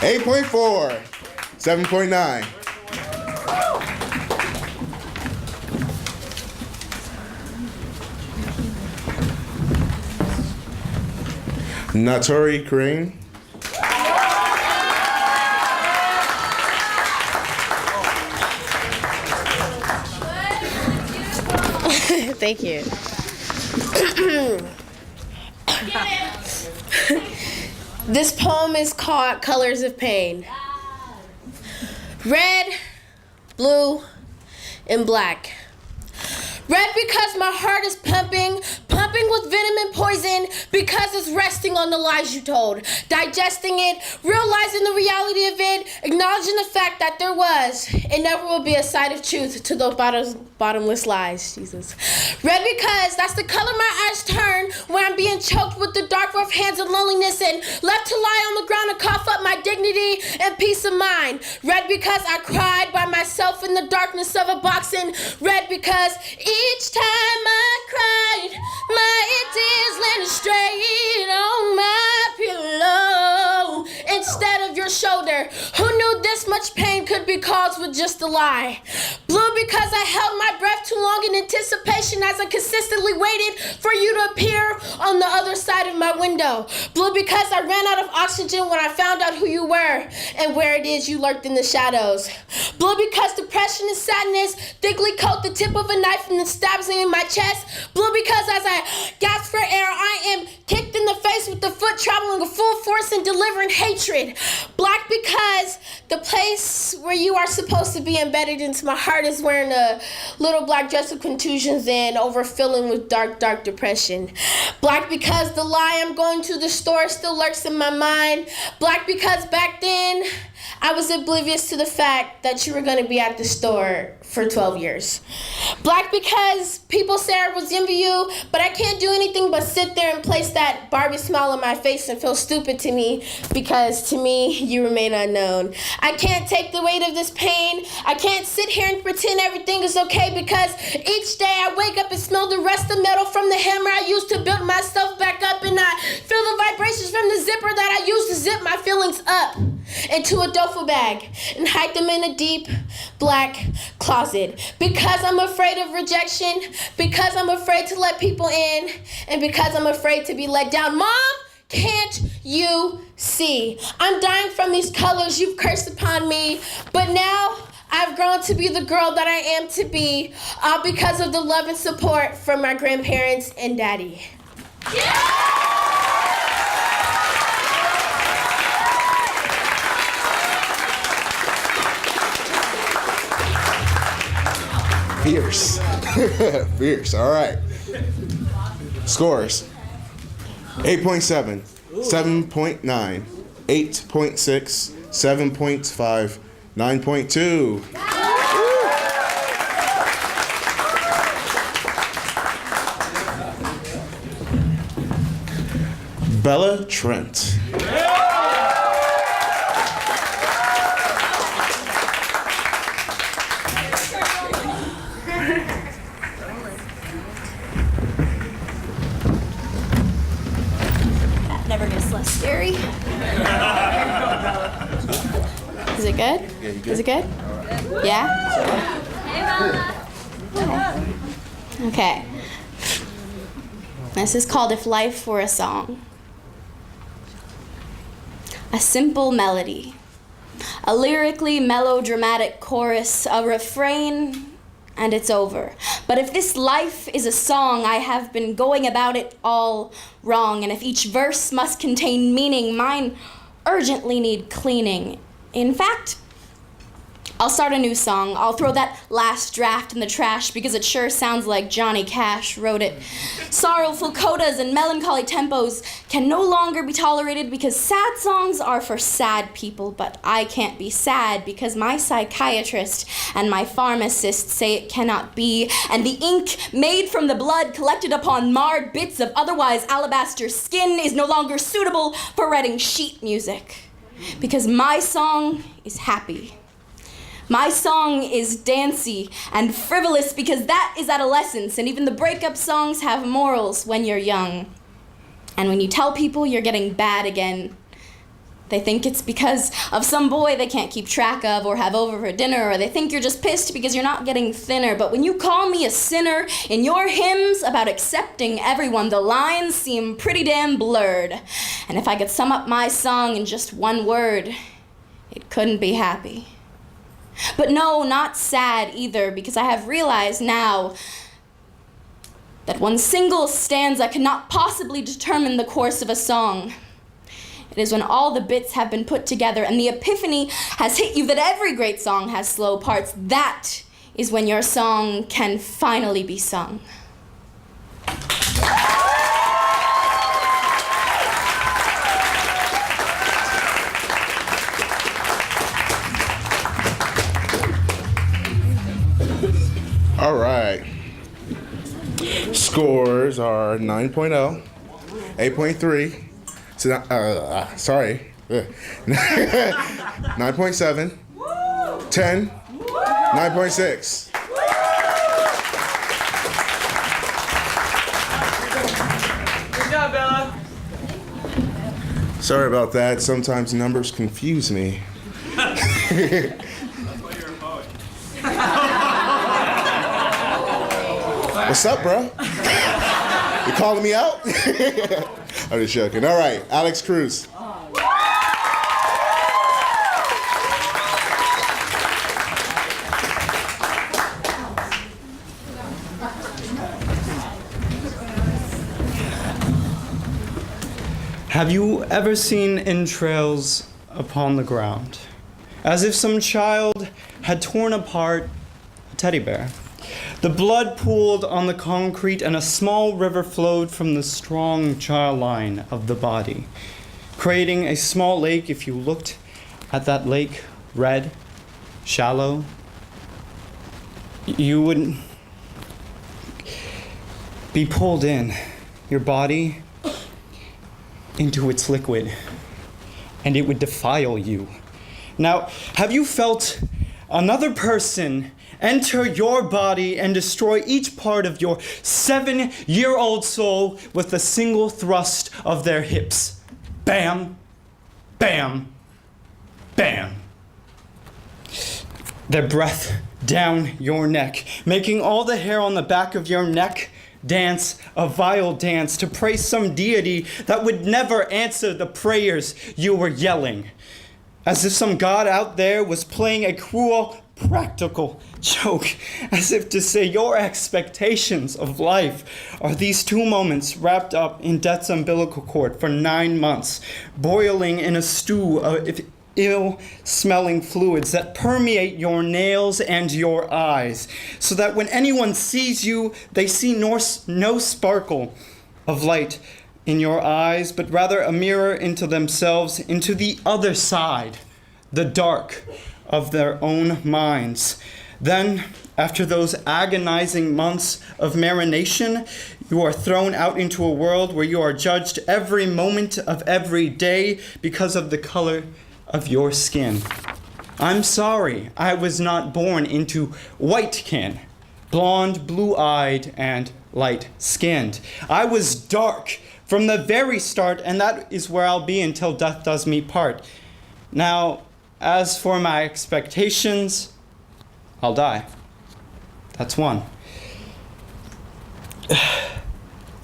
8.4, 7.9. Natori Crane. Thank you. This poem is called Colors of Pain. Red, blue, and black. Red because my heart is pumping with venom and poison, because it's resting on the lies you told, digesting it, realizing the reality of it, acknowledging the fact that there was and never will be a side of truth to those bottomless lies, Jesus. Red because that's the color my eyes turn when I'm being choked with the dark rough hands of loneliness and left to lie on the ground and cough up my dignity and peace of mind. Red because I cried by myself in the darkness of a box, and red because each time I cried, my tears landed straight on my pillow instead of your shoulder. Who knew this this much pain could be caused with just a lie. Blue because I held my breath too long in anticipation as I consistently waited for you to appear on the other side of my window. Blue because I ran out of oxygen when I found out who you were and where it is you lurked in the shadows. Blue because depression and sadness thickly coat the tip of a knife and then stabs me in my chest. Blue because as I gasp for air, I am kicked in the face with the foot traveling at full force and delivering hatred. Black because the place where you are supposed to be embedded into my heart is wearing a little black dress with contusions and overfilling with dark, dark depression. Black because the lie I'm going to the store still lurks in my mind. Black because back then I was oblivious to the fact that you were going to be at the store for 12 years. Black because people say I resemble you, but I can't do anything but sit there and place that Barbie smile on my face and feel stupid to me because to me, you remain unknown. I can't take the weight of this pain. I can't sit here and pretend everything is okay because each day I wake up and smell the rusted metal from the hammer I used to build myself back up, and I feel the vibrations from the zipper that I used to zip my feelings up into a duffel bag and hide them in a deep black closet because I'm afraid of rejection, because I'm afraid to let people in, and because I'm afraid to be let down. Mom, can't you see? I'm dying from these colors you've cursed upon me, but now I've grown to be the girl that I am to be, all because of the love and support from my grandparents and daddy. Fierce. Fierce. All right. Scores. 8.7, 7.9, 8.6, 7.5, 9.2. Bella Trent. Never gets less scary. Is it good? Yeah, you good? Is it good? Yeah? Okay. This is called If Life Were a Song. A simple melody, a lyrically melodramatic chorus, a refrain, and it's over. But if this life is a song, I have been going about it all wrong. And if each verse must contain meaning, mine urgently need cleaning. In fact, I'll start a new song. I'll throw that last draft in the trash because it sure sounds like Johnny Cash wrote it. Sorrowful codas and melancholy tempos can no longer be tolerated because sad songs are for sad people, but I can't be sad because my psychiatrist and my pharmacist say it cannot be, and the ink made from the blood collected upon marred bits of otherwise alabaster skin is no longer suitable for writing sheet music because my song is happy. My song is dancey and frivolous because that is adolescence, and even the breakup songs have morals when you're young. And when you tell people you're getting bad again, they think it's because of some boy they can't keep track of or have over for dinner, or they think you're just pissed because you're not getting thinner. But when you call me a sinner in your hymns about accepting everyone, the lines seem pretty damn blurred. And if I could sum up my song in just one word, it couldn't be happy. But no, not sad either, because I have realized now that one single stanza cannot possibly determine the course of a song. It is when all the bits have been put together and the epiphany has hit you that every great song has slow parts. That is when your song can finally be sung. All right. Scores are 9.0, 8.3, sorry, 9.7, 10, 9.6. Good job, Bella. Sorry about that. Sometimes numbers confuse me. What's up, bro? You calling me out? I'm just joking. All right, Alex Cruz. Have you ever seen entrails upon the ground? As if some child had torn apart a teddy bear. The blood pooled on the concrete and a small river flowed from the strong jaw line of the body, creating a small lake. If you looked at that lake, red, shallow, you would be pulled in, your body into its liquid, and it would defile you. Now, have you felt another person enter your body and destroy each part of your 7-year-old soul with a single thrust of their hips? Bam, bam, bam. Their breath down your neck, making all the hair on the back of your neck dance a vile dance to praise some deity that would never answer the prayers you were yelling. As if some god out there was playing a cruel practical joke, as if to say your expectations of life are these 2 moments wrapped up in death's umbilical cord for 9 months, boiling in a stew of ill-smelling fluids that permeate your nails and your eyes, so that when anyone sees you, they see no sparkle of light in your eyes, but rather a mirror into themselves, into the other side, the dark of their own minds. Then, after those agonizing months of marination, you are thrown out into a world where you are judged every moment of every day because of the color of your skin. I'm sorry, I was not born into whitekin, blonde, blue-eyed, and light-skinned. I was dark from the very start, and that is where I'll be until death does me part. Now, as for my expectations, I'll die. That's one.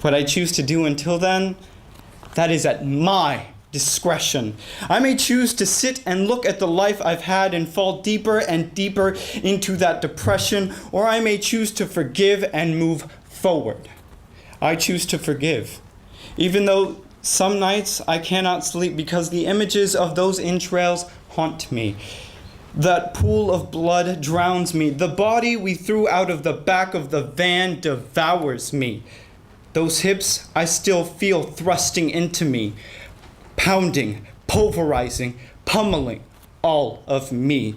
What I choose to do until then, that is at my discretion. I may choose to sit and look at the life I've had and fall deeper and deeper into that depression, or I may choose to forgive and move forward. I choose to forgive, even though some nights I cannot sleep because the images of those entrails haunt me. That pool of blood drowns me. The body we threw out of the back of the van devours me. Those hips I still feel thrusting into me, pounding, pulverizing, pummeling all of me,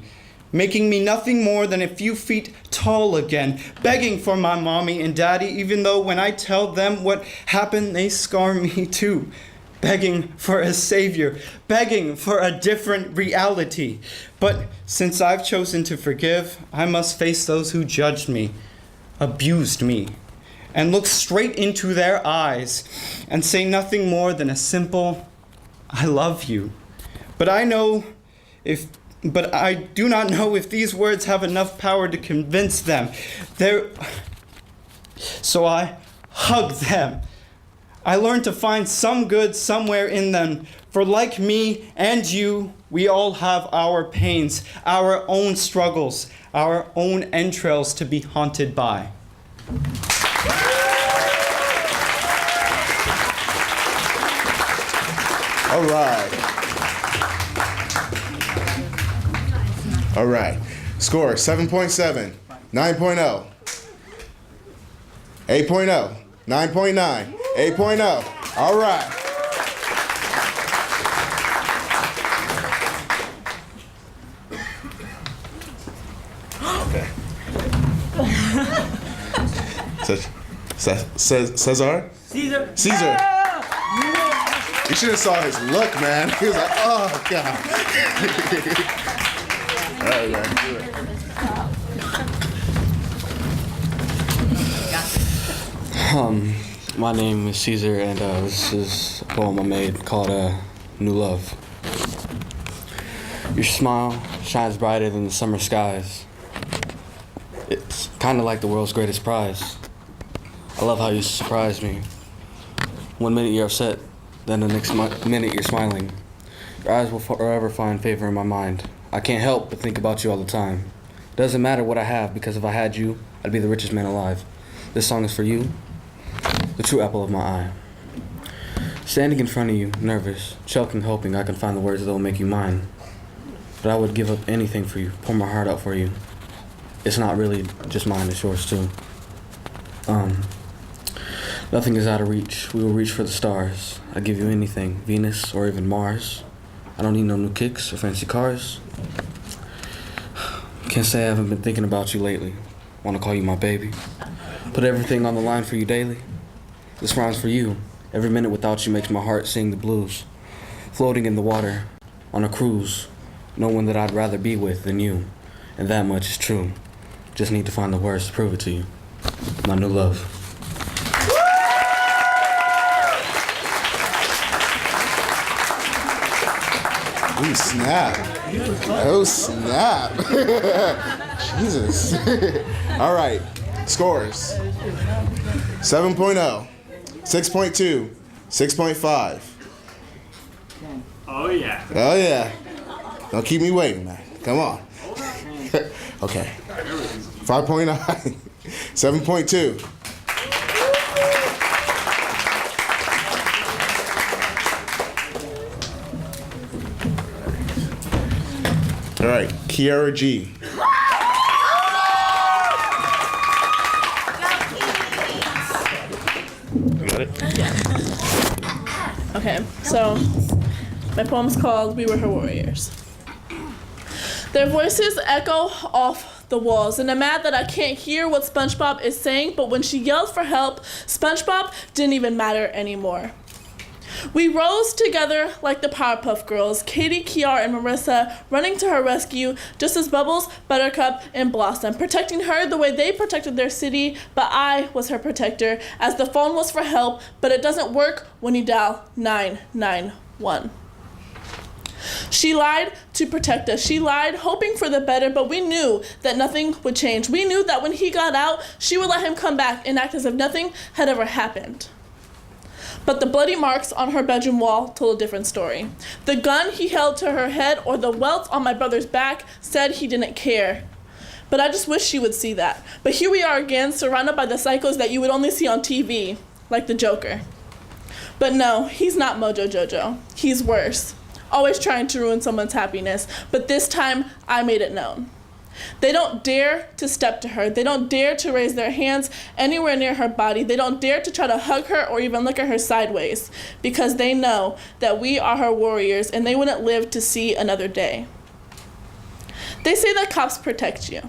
making me nothing more than a few feet tall again, begging for my mommy and daddy, even though when I tell them what happened, they scar me too, begging for a savior, begging for a different reality. But since I've chosen to forgive, I must face those who judged me, abused me, and look straight into their eyes and say nothing more than a simple, I love you. But I do not know if these words have enough power to convince them. So I hug them. I learned to find some good somewhere in them. For like me and you, we all have our pains, our own struggles, our own entrails to be haunted by. All right. All right. Score 7.7, 9.0, 8.0, 9.9, 8.0. All right. Okay. Cesar? Caesar. You should have saw his look, man. He was like, oh, God. All right, man, do it. My name is Caesar, and this is a poem I made called New Love. Your smile shines brighter than the summer skies. It's kind of like the world's greatest prize. I love how you surprise me. One minute you're upset, then the next minute you're smiling. Your eyes will forever find favor in my mind. I can't help but think about you all the time. It doesn't matter what I have, because if I had you, I'd be the richest man alive. This song is for you, the true apple of my eye. Standing in front of you, nervous, choking, hoping I can find the words that will make you mine. But I would give up anything for you, pour my heart out for you. It's not really just mine, it's yours too. Nothing is out of reach. We will reach for the stars. I give you anything, Venus or even Mars. I don't need no new kicks or fancy cars. Can't say I haven't been thinking about you lately. Wanna call you my baby. Put everything on the line for you daily. This rhyme's for you. Every minute without you makes my heart sing the blues. Floating in the water, on a cruise. No one that I'd rather be with than you. And that much is true. Just need to find the words to prove it to you. My new love. Ooh, snap. Oh, snap. Jesus. All right. Scores. 7.0, 6.2, 6.5. Oh, yeah. Oh, yeah. Don't keep me waiting, man. Come on. Okay. 5.9, 7.2. All right, Kiara G. Okay, so my poem's called We Were Her Warriors. Their voices echo off the walls, and I'm mad that I can't hear what SpongeBob is saying, but when she yelled for help, SpongeBob didn't even matter anymore. We rose together like the Powerpuff Girls, Katie, Kiara, and Marissa running to her rescue, just as Bubbles, Buttercup, and Blossom, protecting her the way they protected their city, but I was her protector, as the phone was for help, but it doesn't work when you dial 991. She lied to protect us. She lied, hoping for the better, but we knew that nothing would change. We knew that when he got out, she would let him come back and act as if nothing had ever happened. But the bloody marks on her bedroom wall told a different story. The gun he held to her head or the welts on my brother's back said he didn't care. But I just wish she would see that. But here we are again, surrounded by the psychos that you would only see on TV, like the Joker. But no, he's not Mojo Jojo. He's worse. Always trying to ruin someone's happiness. But this time, I made it known. They don't dare to step to her. They don't dare to raise their hands anywhere near her body. They don't dare to try to hug her or even look at her sideways, because they know that we are her warriors and they wouldn't live to see another day. They say that cops protect you,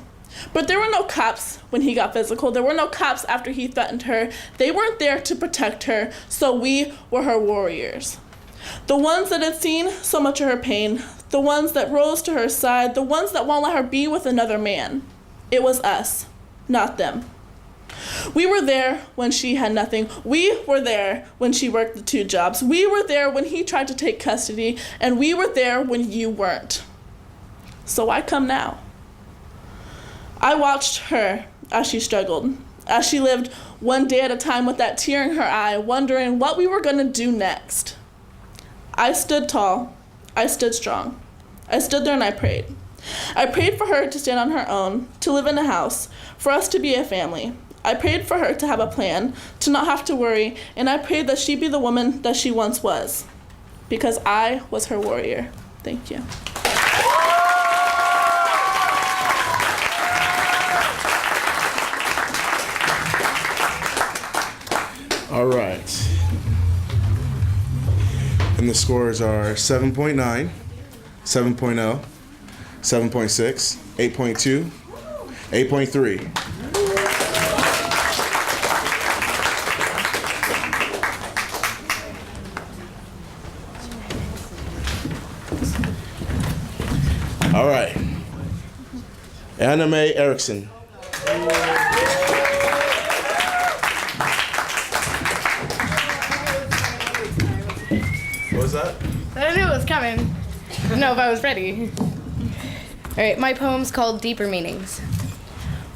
but there were no cops when he got physical. There were no cops after he threatened her. They weren't there to protect her, so we were her warriors. The ones that had seen so much of her pain, the ones that rose to her side, the ones that won't let her be with another man. It was us, not them. We were there when she had nothing. We were there when she worked the 2 jobs. We were there when he tried to take custody, and we were there when you weren't. So why come now? I watched her as she struggled, as she lived one day at a time with that tear in her eye, wondering what we were going to do next. I stood tall. I stood strong. I stood there and I prayed. I prayed for her to stand on her own, to live in a house, for us to be a family. I prayed for her to have a plan, to not have to worry, and I prayed that she be the woman that she once was, because I was her warrior. Thank you. All right. And the scores are 7.9, 7.0, 7.6, 8.2, 8.3. All right. Anna Mae Erickson. What was that? I knew it was coming. know if I was ready. All right, my poem's called Deeper Meanings.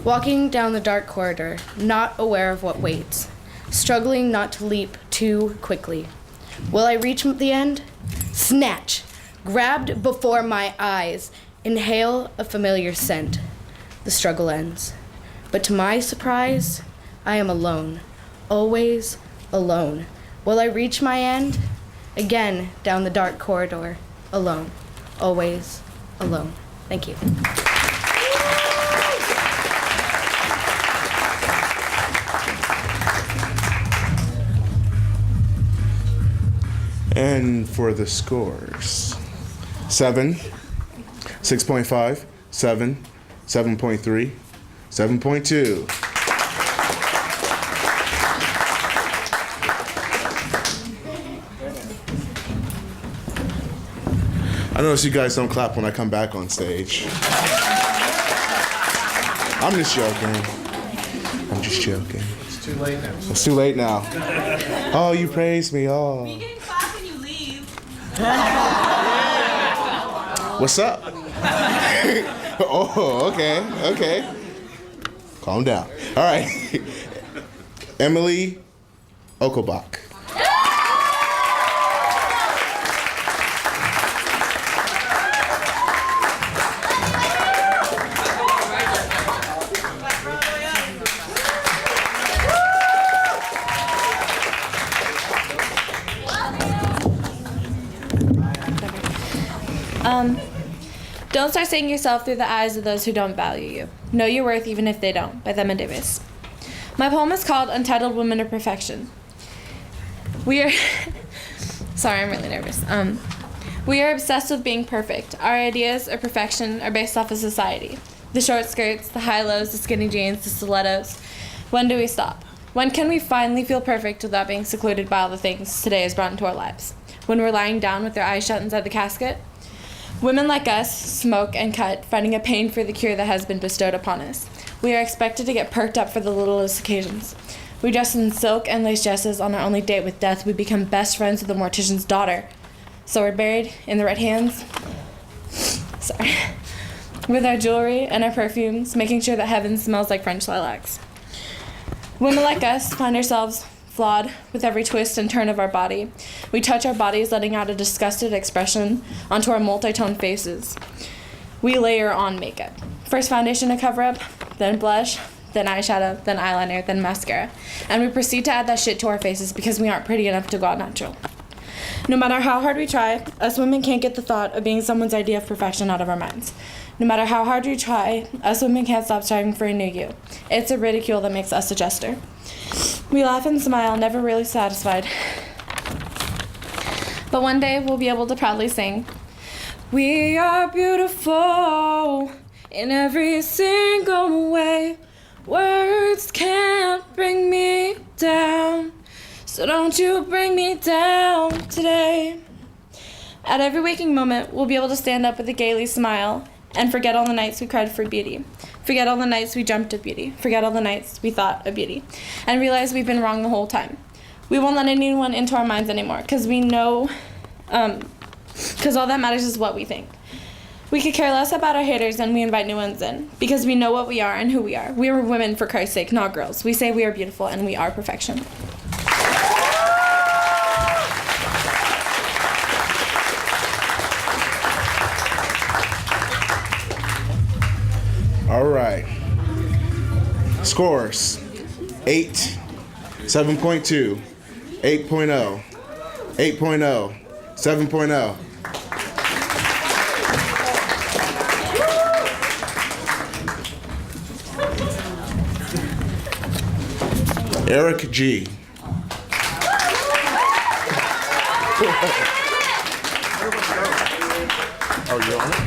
Walking down the dark corridor, not aware of what waits, struggling not to leap too quickly. Will I reach the end? Snatch! Grabbed before my eyes, inhale a familiar scent. The struggle ends. But to my surprise, I am alone, always alone. Will I reach my end? Again, down the dark corridor, alone, always alone. Thank you. And for the scores, 7, 6.5, 7, 7.3, 7.2. I notice you guys don't clap when I come back on stage. I'm just joking. I'm just joking. It's too late now. It's too late now. Oh, you praised me. Oh. What's up? Oh, okay. Calm down. All right. Emily Okobach. Don't start seeing yourself through the eyes of those who don't value you. Know your worth even if they don't, by Emma Davis. My poem is called Untitled Women of Perfection. We are... Sorry, I'm really nervous. We are obsessed with being perfect. Our ideas of perfection are based off of society. The short skirts, the high-lows, the skinny jeans, the stilettos. When do we stop? When can we finally feel perfect without being secluded by all the things today has brought into our lives? When we're lying down with our eyes shut inside the casket? Women like us smoke and cut, finding a pain for the cure that has been bestowed upon us. We are expected to get perked up for the littlest occasions. We dress in silk and lace dresses. On our only date with death, we become best friends with the mortician's daughter. Sword buried in the right hands. Sorry. With our jewelry and our perfumes, making sure that heaven smells like French lilacs. Women like us find ourselves flawed with every twist and turn of our body. We touch our bodies, letting out a disgusted expression onto our multi-tone faces. We layer on makeup. First foundation to cover up, then blush, then eyeshadow, then eyeliner, then mascara. And we proceed to add that shit to our faces because we aren't pretty enough to go out natural. No matter how hard we try, us women can't get the thought of being someone's idea of perfection out of our minds. No matter how hard we try, us women can't stop striving for a new you. It's a ridicule that makes us a jester. We laugh and smile, never really satisfied. But one day we'll be able to proudly sing, "We are beautiful in every single way. Words can't bring me down, so don't you bring me down today." At every waking moment, we'll be able to stand up with a gaily smile and forget all the nights we cried for beauty. Forget all the nights we dreamt of beauty. Forget all the nights we thought of beauty. And realize we've been wrong the whole time. We won't let anyone into our minds anymore because we know, because all that matters is what we think. We could care less about our haters and we invite new ones in because we know what we are and who we are. We are women, for Christ's sake, not girls. We say we are beautiful and we are perfection. All right. Scores: 8, 7.2, 8.0, 8.0, 7.0. Eric G. Oh, you on it?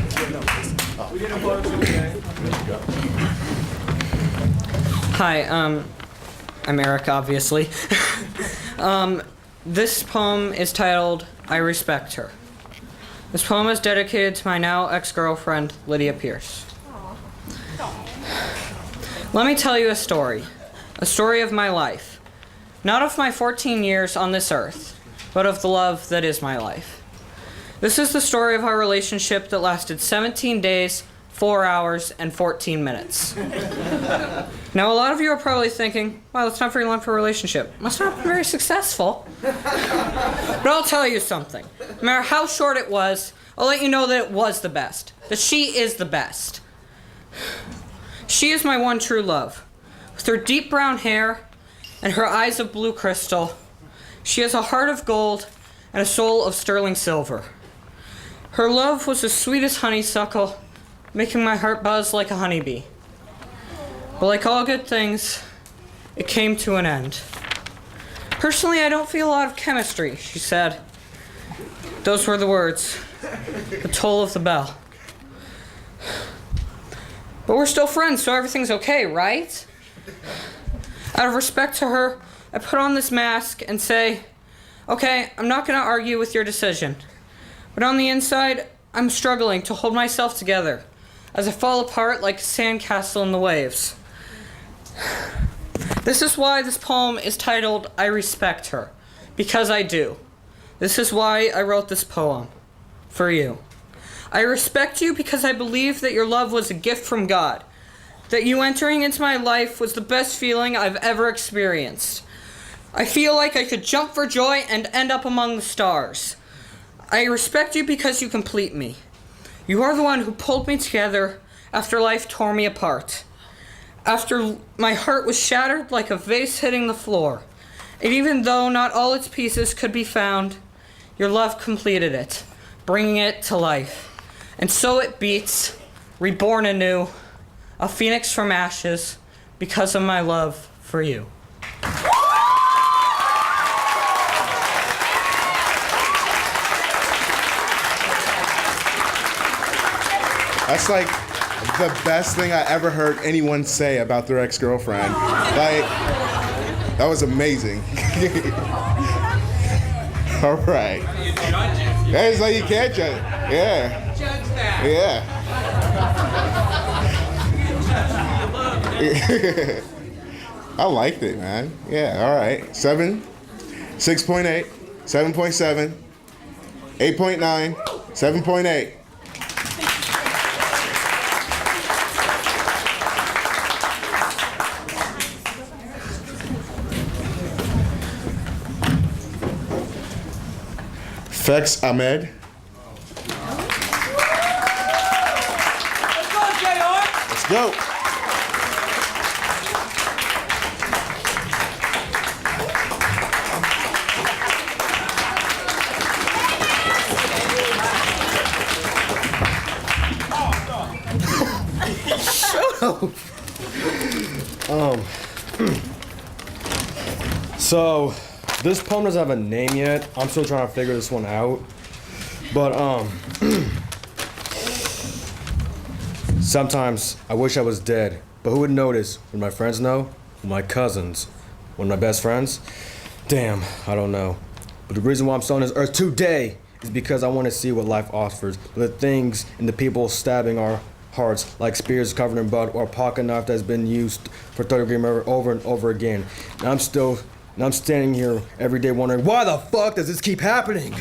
Hi, I'm Eric, obviously. This poem is titled, "I Respect Her." This poem is dedicated to my now ex-girlfriend, Lydia Pierce. Let me tell you a story of my life. Not of my 14 years on this earth, but of the love that is my life. This is the story of our relationship that lasted 17 days, 4 hours, and 14 minutes. Now, a lot of you are probably thinking, wow, that's not very long for a relationship. Must not have been very successful. But I'll tell you something. No matter how short it was, I'll let you know that it was the best. That she is the best. She is my one true love. With her deep brown hair and her eyes of blue crystal, she has a heart of gold and a soul of sterling silver. Her love was as sweet as honeysuckle, making my heart buzz like a honeybee. But like all good things, it came to an end. Personally, I don't feel a lot of chemistry, she said. Those were the words. The toll of the bell. But we're still friends, so everything's okay, right? Out of respect to her, I put on this mask and say, okay, I'm not going to argue with your decision. But on the inside, I'm struggling to hold myself together as I fall apart like a sandcastle in the waves. This is why this poem is titled, I Respect Her, because I do. This is why I wrote this poem, for you. I respect you because I believe that your love was a gift from God, that you entering into my life was the best feeling I've ever experienced. I feel like I could jump for joy and end up among the stars. I respect you because you complete me. You are the one who pulled me together after life tore me apart. After my heart was shattered like a vase hitting the floor. And even though not all its pieces could be found, your love completed it, bringing it to life. And so it beats, reborn anew, a phoenix from ashes, because of my love for you. That's like the best thing I ever heard anyone say about their ex-girlfriend. Like, that was amazing. All right. Yeah, it's like you can't judge. Yeah. Judge that. Yeah. I liked it, man. Yeah, all right. 7, 6.8, 7.7, 8.9, 7.8. Fex Ahmed. Let's go. Shut up. So, this poem doesn't have a name yet. I'm still trying to figure this one out. But, sometimes I wish I was dead. But who would notice? Would my friends know? Would my cousins? Would my best friends? Damn, I don't know. But the reason why I'm still on this earth today is because I want to see what life offers. The things and the people stabbing our hearts like spears covered in blood or a pocket knife that's been used for third-degree murder over and over again. And I'm standing here every day wondering, why the fuck does this keep happening?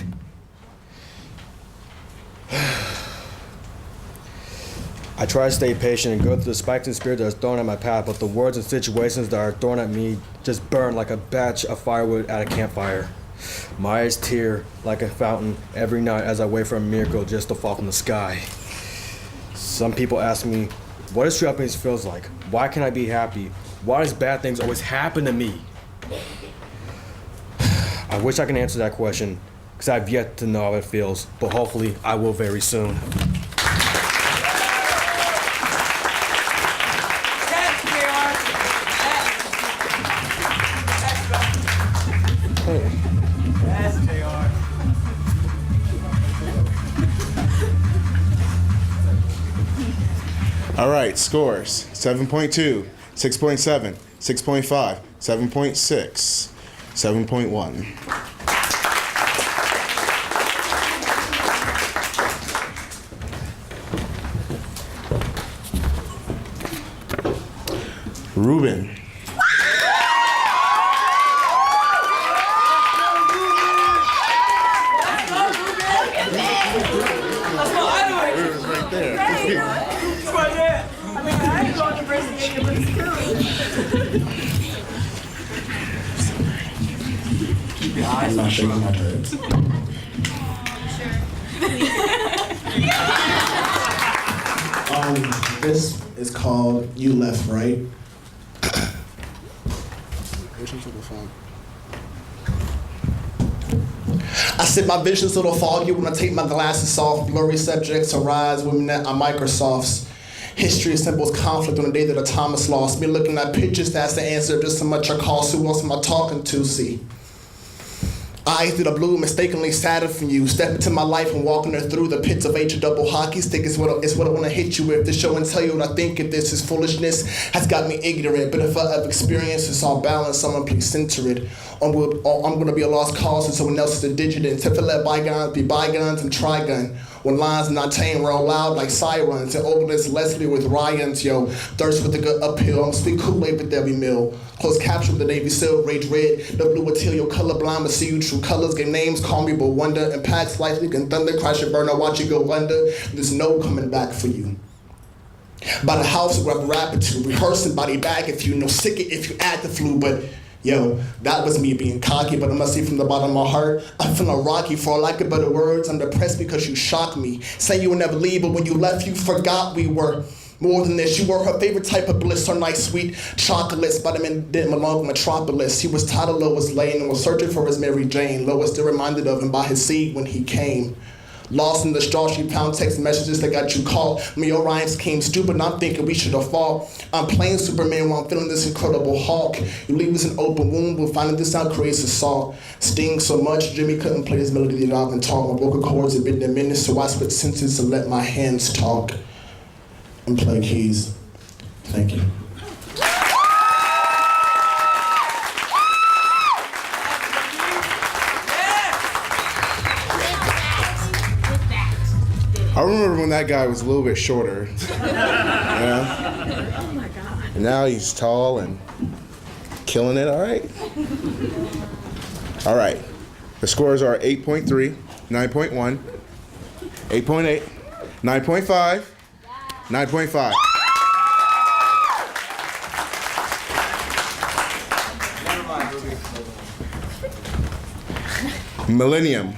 I try to stay patient and go through the spikes and spears that are thrown at my path, but the words and situations that are thrown at me just burn like a batch of firewood at a campfire. My eyes tear like a fountain every night as I wait for a miracle just to fall from the sky. Some people ask me, what does true happiness feels like? Why can't I be happy? Why does bad things always happen to me? I wish I can answer that question, because I've yet to know how it feels, but hopefully I will very soon. All right, scores 7.2, 6.7, 6.5, 7.6, 7.1. Ruben. right there. It's right there. I mean, I ain't going to Virginia, but it's cool. Keep your eyes on shaking my dreads. This is called You Left Right. I sit my visions a little foggy when I take my glasses off. Blurry subjects arise, women that are Microsofts. History assembles conflict on the day that a time is lost. Me looking at pictures, that's the answer. Just so much I cost. Who wants am I talking to? See, eyes through the blue, mistakenly sadder from you. Step into my life and walking her through the pits of H double hockey stick is what I want to hit you with. To show and tell you what I think. If this is foolishness, has got me ignorant. But if I have experience, it's all balanced. Someone please center it. I'm gonna be a lost cause and someone else is a digit. And to let bygones be bygones and trigun. When lines not tame roll loud like sirens. And Oberlin Leslie with Ryans, yo. Thirst with the good uphill. I'm sweet Kool-Aid with every meal. Close capture with the Navy SEAL, rage red. The blue until you're colorblind, but see you true colors. Get names, call me but wonder. Impacts slightly can thunder, crash and burn. I watch you go under. There's no coming back for you. By the house, grab a rapid to rehearsing body bag if you know sick it if you add the flu, but yo, that was me being cocky, but I must say from the bottom of my heart, I'm feeling rocky. For lack of better words, I'm depressed because you shocked me. Say you would never leave, but when you left, you forgot we were more than this. You were her favorite type of bliss, her nice sweet chocolates, but I didn't belong in Metropolis. He was tired of Lois Lane and was searching for his Mary Jane. Lois still reminded of him by his seat when he came. Lost in the straw, she found text messages that got you caught. Me, your rhymes came stupid, and I'm thinking we should have fought. I'm playing Superman while I'm feeling this incredible Hulk. You leave us an open wound, but finding this out creates assault. Stings so much, Jimmy couldn't play his melody that I've been taught. My vocal cords have been diminished, so I split sentences and let my hands talk and play keys. Thank you. I remember when that guy was a little bit shorter. Yeah. Oh my God. And now he's tall and killing it, all right? All right. The scores are 8.3, 9.1, 8.8, 9.5, 9.5. Millennium.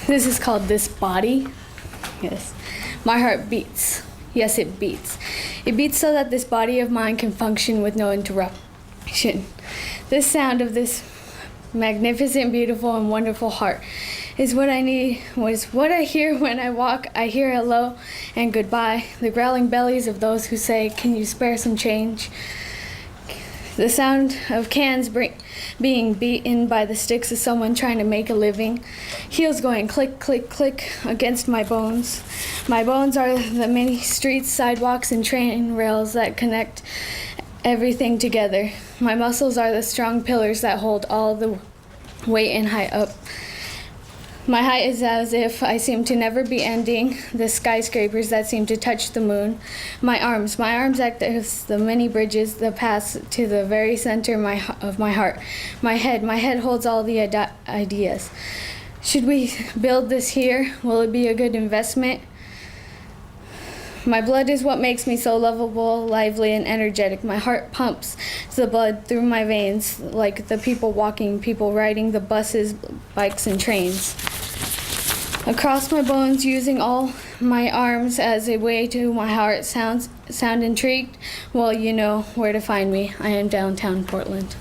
This is called This Body. Yes. My heart beats. Yes, it beats. It beats so that this body of mine can function with no interruption. This sound of this magnificent, beautiful, and wonderful heart is what I need, was what I hear when I walk. I hear hello and goodbye, the growling bellies of those who say, "Can you spare some change?" The sound of cans being beaten by the sticks of someone trying to make a living. Heels going click, click, click against my bones. My bones are the many streets, sidewalks, and train rails that connect everything together. My muscles are the strong pillars that hold all the weight and height up. My height is as if I seem to never be ending, the skyscrapers that seem to touch the moon. My arms act as the many bridges that pass to the very center of my heart. My head holds all the ideas. Should we build this here? Will it be a good investment? My blood is what makes me so lovable, lively, and energetic. My heart pumps the blood through my veins like the people walking, people riding the buses, bikes, and trains. Across my bones, using all my arms as a way to my heart. Sound intrigued? Well, you know where to find me. I am downtown Portland.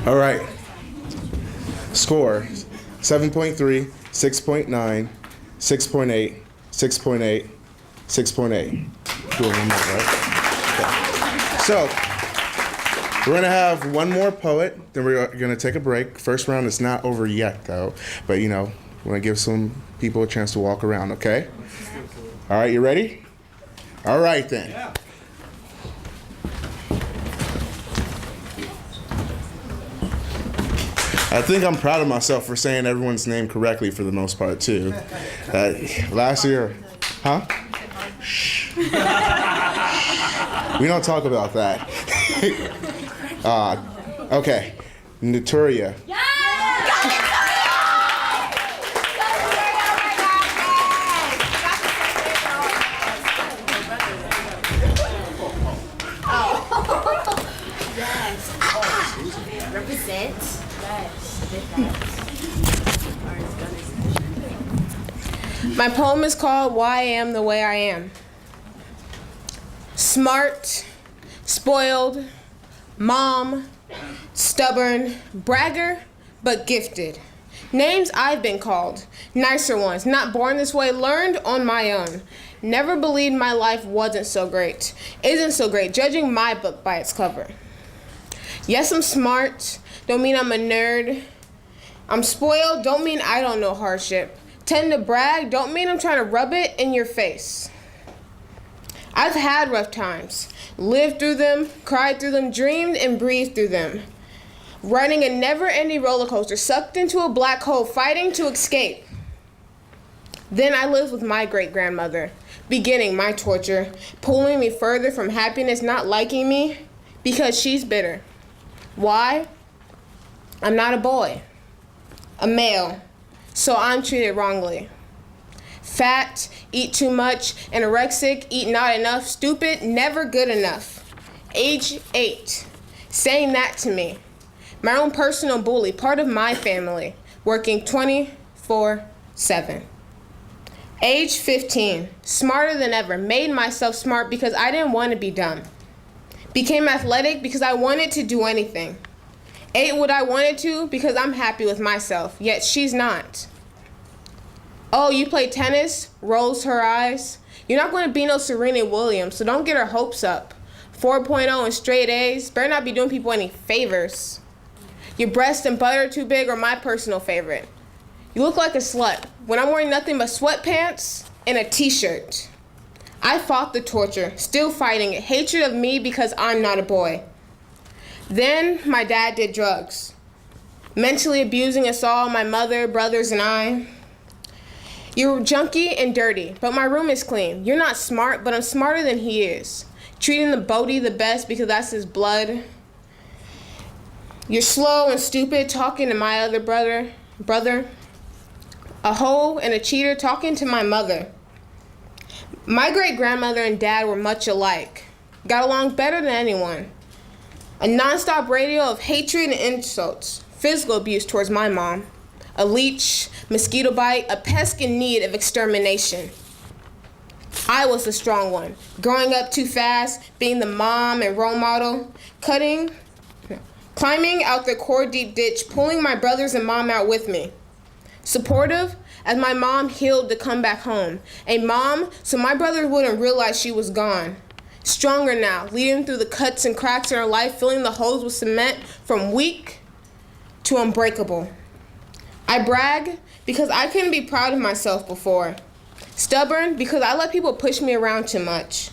All right. Score 7.3, 6.9, 6.8, 6.8, 6.8. Doing one more, right? Okay. So, we're gonna have one more poet, then we're gonna take a break. First round is not over yet, though, but you know, we're gonna give some people a chance to walk around, okay? All right, you ready? All right, then. Yeah. I think I'm proud of myself for saying everyone's name correctly for the most part, too. Last year, huh? Shh. We don't talk about that. Okay, Naturia. My poem is called Why I Am the Way I Am. Smart, spoiled, mom, stubborn, bragger, but gifted. Names I've been called, nicer ones, not born this way, learned on my own. Never believed my life wasn't so great, isn't so great, judging my book by its cover. Yes, I'm smart, don't mean I'm a nerd. I'm spoiled, don't mean I don't know hardship. Tend to brag, don't mean I'm trying to rub it in your face. I've had rough times, lived through them, cried through them, dreamed and breathed through them. Riding a never-ending roller coaster, sucked into a black hole, fighting to escape. Then I lived with my great-grandmother, beginning my torture, pulling me further from happiness, not liking me, because she's bitter. Why? I'm not a boy, a male, so I'm treated wrongly. Fat, eat too much, anorexic, eat not enough, stupid, never good enough. Age 8, saying that to me. My own personal bully, part of my family, working 24/7. Age 15, smarter than ever, made myself smart because I didn't want to be dumb. Became athletic because I wanted to do anything. Ate what I wanted to because I'm happy with myself, yet she's not. Oh, you play tennis? Rolls her eyes. You're not going to be no Serena Williams, so don't get her hopes up. 4.0 and straight A's, better not be doing people any favors. Your breast and butter too big are my personal favorite. You look like a slut when I'm wearing nothing but sweatpants and a t-shirt. I fought the torture, still fighting it, hatred of me because I'm not a boy. Then my dad did drugs, mentally abusing us all, my mother, brothers, and I. You're junky and dirty, but my room is clean. You're not smart, but I'm smarter than he is. Treating the Bodie the best because that's his blood. You're slow and stupid, talking to my other brother. A hoe and a cheater, talking to my mother. My great-grandmother and dad were much alike. Got along better than anyone. A non-stop radio of hatred and insults. Physical abuse towards my mom. A leech, mosquito bite, a pest in need of extermination. I was the strong one, growing up too fast, being the mom and role model, climbing out the core-deep ditch, pulling my brothers and mom out with me. Supportive, as my mom healed to come back home. A mom, so my brother wouldn't realize she was gone. Stronger now, leading through the cuts and cracks in her life, filling the holes with cement from weak to unbreakable. I brag because I couldn't be proud of myself before. Stubborn because I let people push me around too much.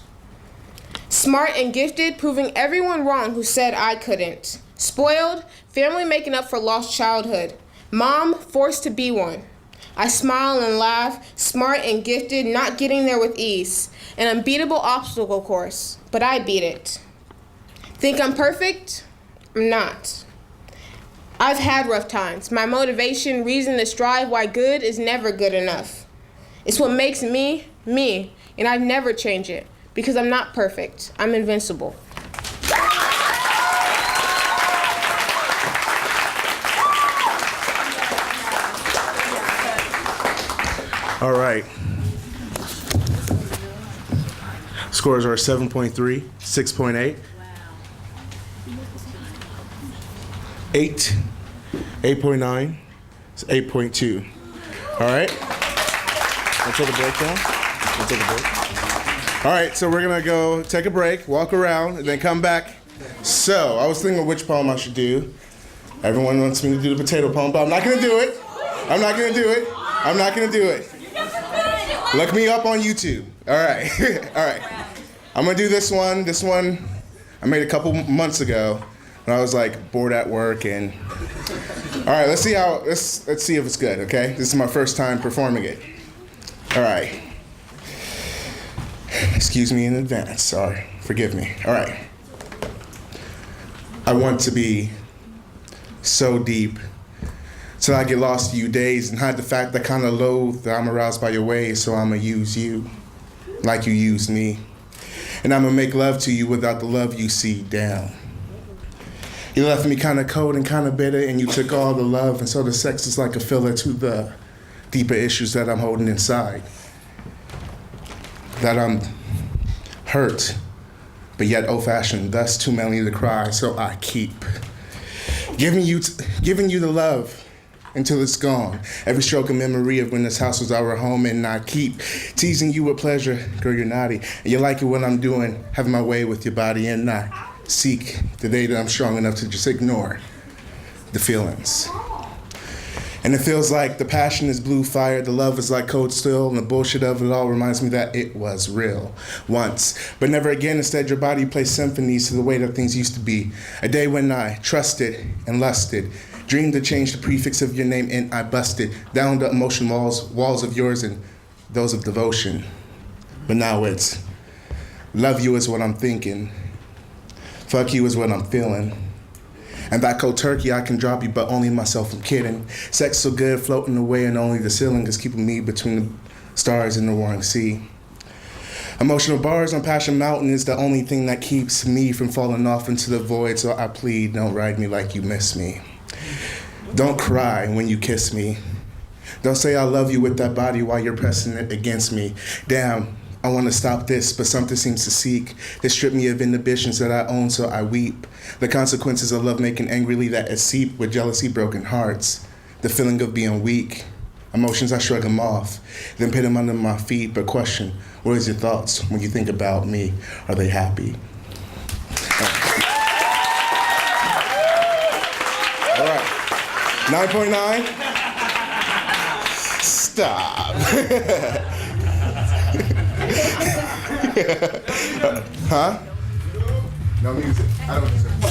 Smart and gifted, proving everyone wrong who said I couldn't. Spoiled, family making up for lost childhood. Mom, forced to be one. I smile and laugh, smart and gifted, not getting there with ease. An unbeatable obstacle course, but I beat it. Think I'm perfect? I'm not. I've had rough times. My motivation, reason to strive why good is never good enough. It's what makes me, me, and I'd never change it because I'm not perfect. I'm invincible. All right. Scores are 7.3, 6.8, 8, 8.9, 8.2. All right. Let's take a break now. Let's take a break. All right, so we're gonna go take a break, walk around, and then come back. So I was thinking which poem I should do. Everyone wants me to do the potato poem, but I'm not gonna do it. I'm not gonna do it. I'm not gonna do it. Look me up on YouTube. All right, all right. I'm gonna do this one. This one I made a couple months ago when I was like bored at work and. All right, let's see if it's good. Okay, this is my first time performing it. All right. Excuse me in advance. Sorry, forgive me. All right. I want to be so deep till I get lost to you days and hide the fact that kind of loathe that I'm aroused by your ways, so I'ma use you like you used me. And I'ma make love to you without the love you see down. You left me kind of cold and kind of bitter, and you took all the love, and so the sex is like a filler to the deeper issues that I'm holding inside. That I'm hurt, but yet old-fashioned, thus too manly to cry, so I keep giving you the love until it's gone. Every stroke of memory of when this house was our home, and I keep teasing you with pleasure. Girl, you're naughty, and you like it when I'm doing, having my way with your body, and I seek the day that I'm strong enough to just ignore the feelings. And it feels like the passion is blue fire, the love is like cold steel, and the bullshit of it all reminds me that it was real once, but never again. Instead, your body plays symphonies to the way that things used to be. A day when I trusted and lusted, dreamed to change the prefix of your name, and I busted down the emotion walls of yours and those of devotion. But now it's love you is what I'm thinking. Fuck you is what I'm feeling. And that cold turkey, I can drop you, but only myself, I'm kidding. Sex so good, floating away, and only the ceiling is keeping me between the stars and the roaring sea. Emotional bars on Passion Mountain is the only thing that keeps me from falling off into the void, so I plead, don't ride me like you miss me. Don't cry when you kiss me. Don't say I love you with that body while you're pressing it against me. Damn. I want to stop this, but something seems to seek to strip me of inhibitions that I own, so I weep. The consequences of love making angrily that is seep with jealousy, broken hearts. The feeling of being weak. Emotions, I shrug them off, then put them under my feet, but question, what is your thoughts when you think about me? Are they happy? All right, 9.9? Stop. Huh? No music. I don't deserve it.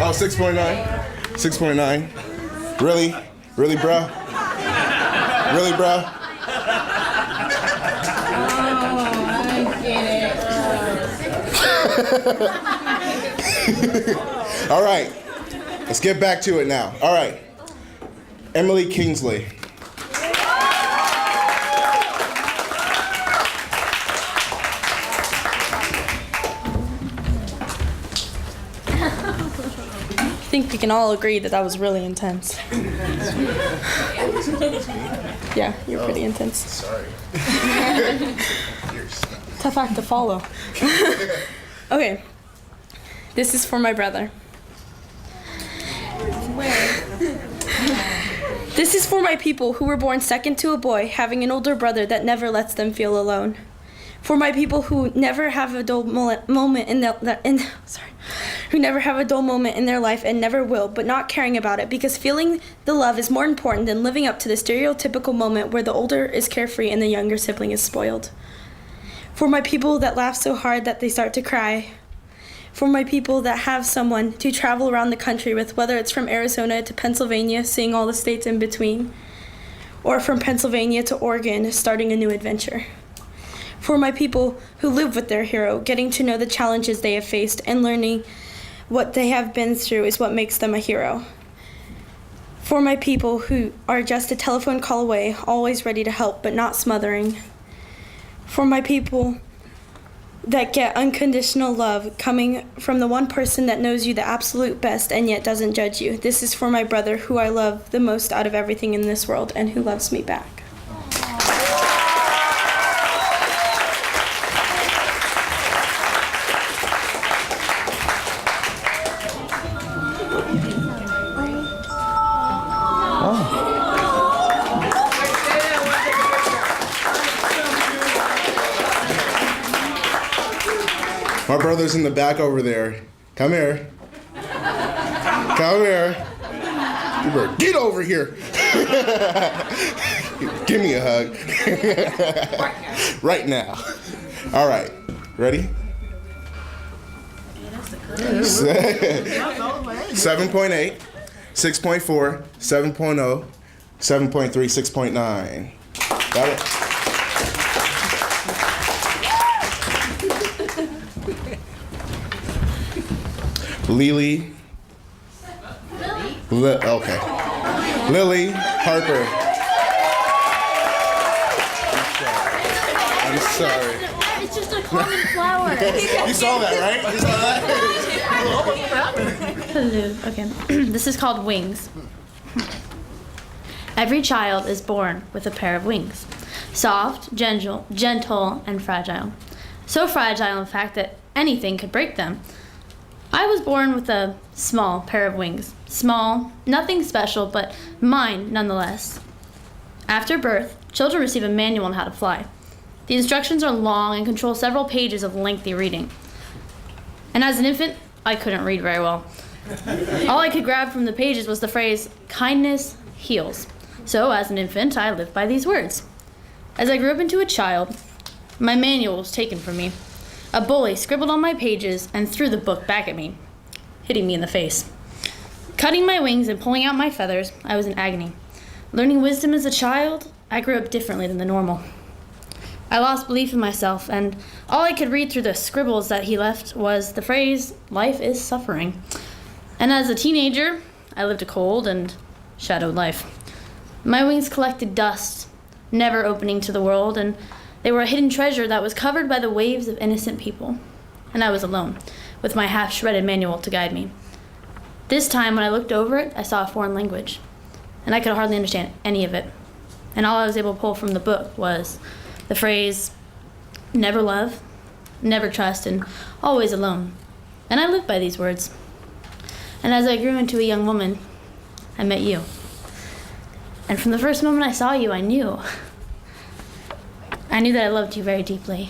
Oh, 6.9? 6.9? Really? Really, bro? Really, bro? All right. Let's get back to it now. All right. Emily Kingsley. I think we can all agree that was really intense. Yeah, you're pretty intense. Sorry. Tough act to follow. Okay, this is for my brother. This is for my people who were born second to a boy, having an older brother that never lets them feel alone. For my people who never have a dull moment in who never have a dull moment in their life and never will, but not caring about it, because feeling the love is more important than living up to the stereotypical moment where the older is carefree and the younger sibling is spoiled. For my people that laugh so hard that they start to cry. For my people that have someone to travel around the country with, whether it's from Arizona to Pennsylvania, seeing all the states in between, or from Pennsylvania to Oregon, starting a new adventure. For my people who live with their hero, getting to know the challenges they have faced and learning what they have been through is what makes them a hero. For my people who are just a telephone call away, always ready to help but not smothering. For my people that get unconditional love coming from the one person that knows you the absolute best and yet doesn't judge you. This is for my brother who I love the most out of everything in this world and who loves me back. My brother's in the back over there. Come here. Come here. You better get over here. Give me a hug. Right now. All right. Ready? 7.8, 6.4, 7.0, 7.3, 6.9. Got it? Lily. Okay. Lily Harper. I'm sorry. It's just a common flower. You saw that, right? You saw that? Hello. Okay. This is called wings. Every child is born with a pair of wings. Soft, gentle, and fragile. So fragile, in fact, that anything could break them. I was born with a small pair of wings. Small, nothing special, but mine nonetheless. After birth, children receive a manual on how to fly. The instructions are long and control several pages of lengthy reading. And as an infant, I couldn't read very well. All I could grab from the pages was the phrase, kindness heals. So as an infant, I lived by these words. As I grew up into a child, my manual was taken from me. A bully scribbled on my pages and threw the book back at me, hitting me in the face. Cutting my wings and pulling out my feathers, I was in agony. Learning wisdom as a child, I grew up differently than the normal. I lost belief in myself, and all I could read through the scribbles that he left was the phrase, life is suffering. And as a teenager, I lived a cold and shadowed life. My wings collected dust, never opening to the world, and they were a hidden treasure that was covered by the waves of innocent people. And I was alone, with my half-shredded manual to guide me. This time, when I looked over it, I saw a foreign language, and I could hardly understand any of it. And all I was able to pull from the book was the phrase, never love, never trust, and always alone. And I lived by these words. And as I grew into a young woman, I met you. And from the first moment I saw you, I knew that I loved you very deeply.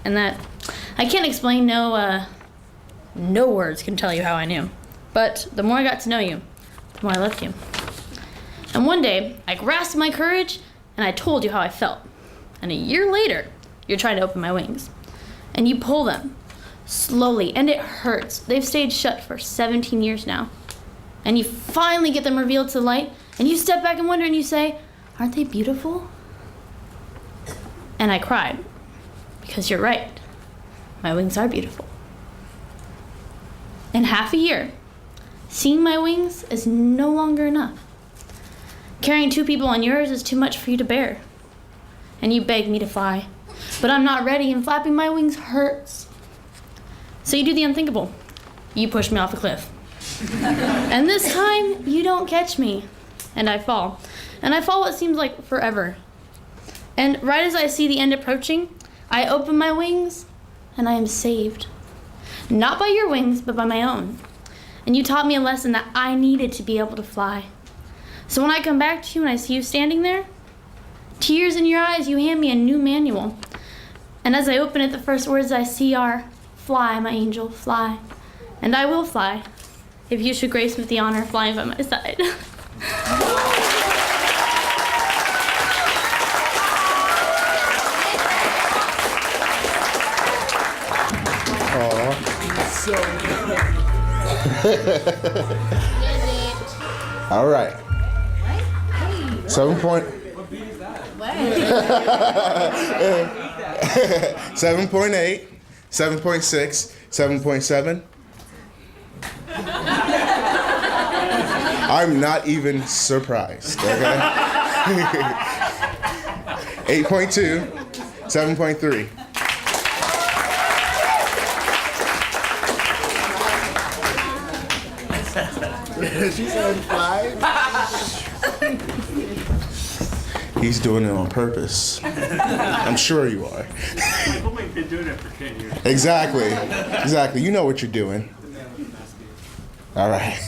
And that I can't explain, no words can tell you how I knew. But the more I got to know you, the more I loved you. And one day, I grasped my courage and I told you how I felt. And a year later, you're trying to open my wings. And you pull them, slowly, and it hurts. They've stayed shut for 17 years now. And you finally get them revealed to the light, and you step back and wonder, and you say, aren't they beautiful? And I cried, because you're right. My wings are beautiful. In half a year, seeing my wings is no longer enough. Carrying 2 people on yours is too much for you to bear. And you beg me to fly, but I'm not ready, and flapping my wings hurts. So you do the unthinkable. You push me off a cliff. And this time, you don't catch me, and I fall. And I fall what seems like forever. And right as I see the end approaching, I open my wings, and I am saved. Not by your wings, but by my own. And you taught me a lesson that I needed to be able to fly. So when I come back to you and I see you standing there, tears in your eyes, you hand me a new manual. And as I open it, the first words I see are, fly, my angel, fly. And I will fly, if you should grace me with the honor of flying by my side. All right. 7 point. 7.8, 7.6, 7.7. I'm not even surprised, okay? 8.2, 7.3. She said 5. He's doing it on purpose. I'm sure you are. I've only been doing it for 10 years. Exactly. You know what you're doing. All right.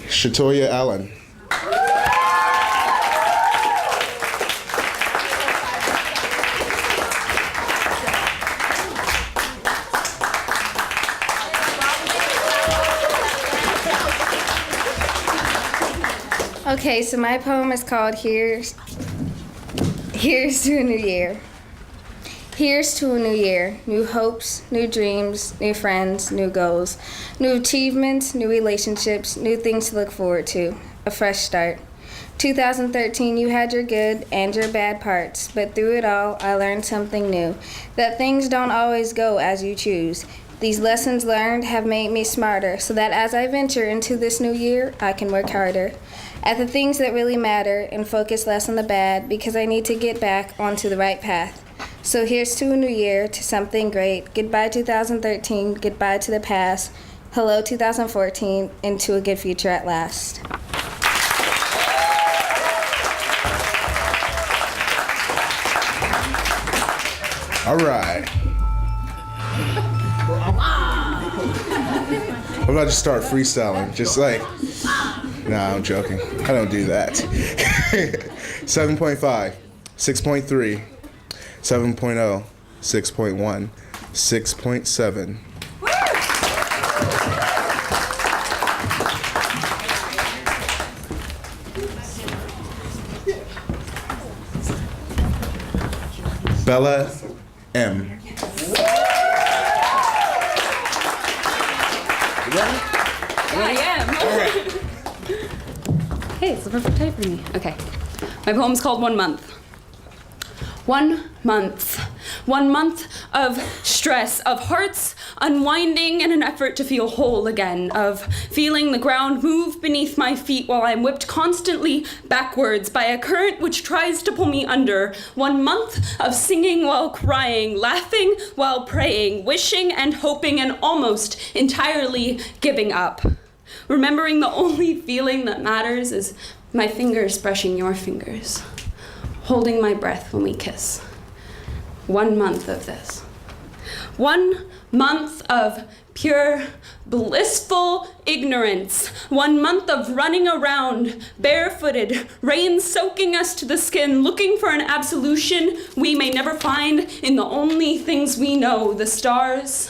Shatoya Allen. Okay, so my poem is called Here's to a New Year. Here's to a new year, new hopes, new dreams, new friends, new goals, new achievements, new relationships, new things to look forward to, a fresh start. 2013, you had your good and your bad parts, but through it all, I learned something new, that things don't always go as you choose. These lessons learned have made me smarter, so that as I venture into this new year, I can work harder at the things that really matter and focus less on the bad, because I need to get back onto the right path. So here's to a new year, to something great. Goodbye 2013, goodbye to the past. Hello 2014, into a good future at last. All right. What about just start freestyling? Just like, nah, I'm joking. I don't do that. 7.5, 6.3, 7.0, 6.1, 6.7. Bella M. Hey, it's the perfect time for me. Okay. My poem's called 1 Month. 1 month. 1 month of stress, of hearts unwinding in an effort to feel whole again, of feeling the ground move beneath my feet while I'm whipped constantly backwards by a current which tries to pull me under. 1 month of singing while crying, laughing while praying, wishing and hoping and almost entirely giving up. Remembering the only feeling that matters is my fingers brushing your fingers, holding my breath when we kiss. 1 month of this. 1 month of pure, blissful ignorance. 1 month of running around, barefooted, rain soaking us to the skin, looking for an absolution we may never find in the only things we know, the stars,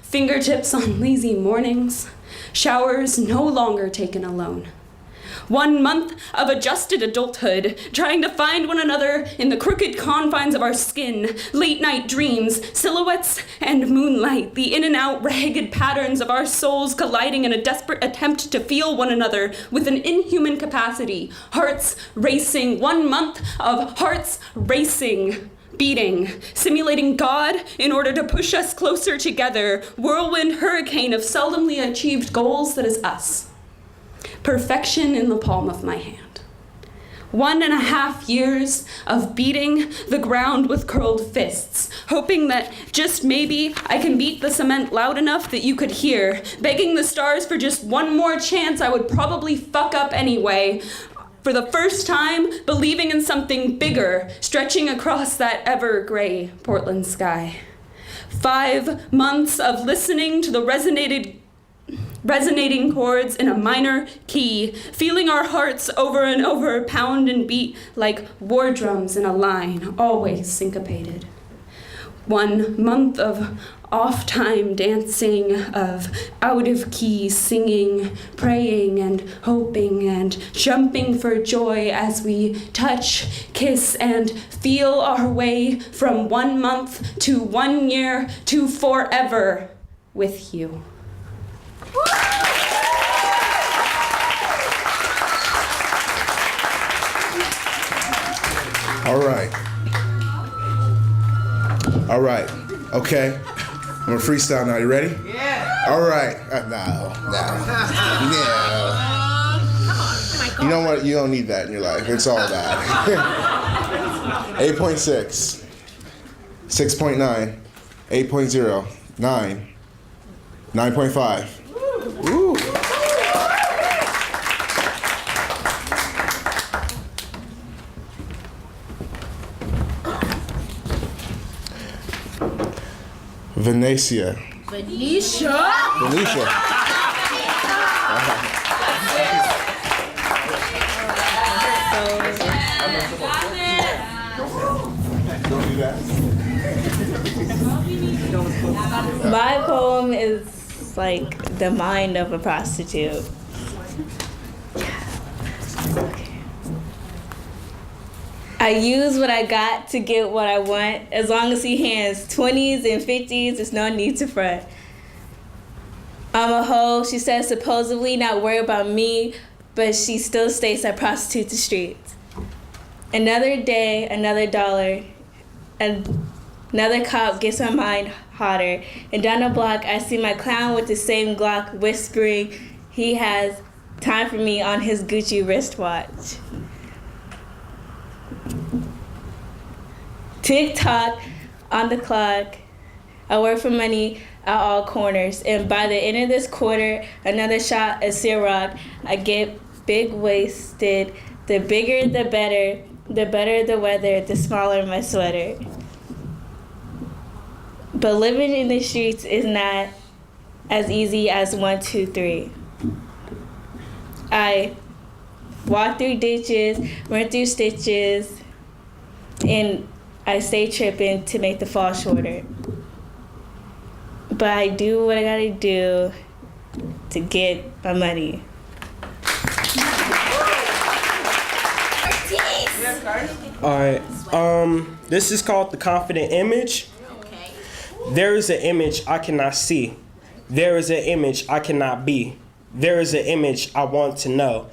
fingertips on lazy mornings, showers no longer taken alone. 1 month of adjusted adulthood, trying to find one another in the crooked confines of our skin, late night dreams, silhouettes and moonlight, the in and out ragged patterns of our souls colliding in a desperate attempt to feel one another with an inhuman capacity, hearts racing. 1 month of hearts racing, beating, simulating God in order to push us closer together, whirlwind hurricane of seldomly achieved goals that is us. Perfection in the palm of my hand. 1.5 years of beating the ground with curled fists, hoping that just maybe I can beat the cement loud enough that you could hear, begging the stars for just one more chance I would probably fuck up anyway. For the first time, believing in something bigger, stretching across that ever-gray Portland sky. 5 months of listening to the resonating chords in a minor key, feeling our hearts over and over pound and beat like war drums in a line, always syncopated. 1 month of off-time dancing, of out-of-key singing, praying and hoping and jumping for joy as we touch, kiss, and feel our way from 1 month to 1 year to forever with you. All right. Okay. I'm gonna freestyle now. You ready? Yeah. All right. No. You know what? You don't need that in your life. It's all bad. 8.6, 6.9, 8.0, 9, 9.5. Woo. Venetia. My poem is like the mind of a prostitute. I use what I got to get what I want. As long as he hands 20s and 50s, there's no need to front. I'm a hoe, she says, supposedly not worried about me, but she still states I prostitute the streets. Another day, another dollar, another cop gets my mind hotter. And down the block, I see my clown with the same Glock whispering he has time for me on his Gucci wristwatch. Tick-tock on the clock. I work for money at all corners. And by the end of this quarter, another shot of Ciroc. I get big-waisted. The bigger, the better. The better the weather, the smaller my sweater. But living in the streets is not as easy as 1, 2, 3. I walk through ditches, run through stitches, and I stay tripping to make the fall shorter. But I do what I gotta do to get my money. Alright, this is called The Confident Image. There is an image I cannot see. There is an image I cannot be. There is an image I want to know.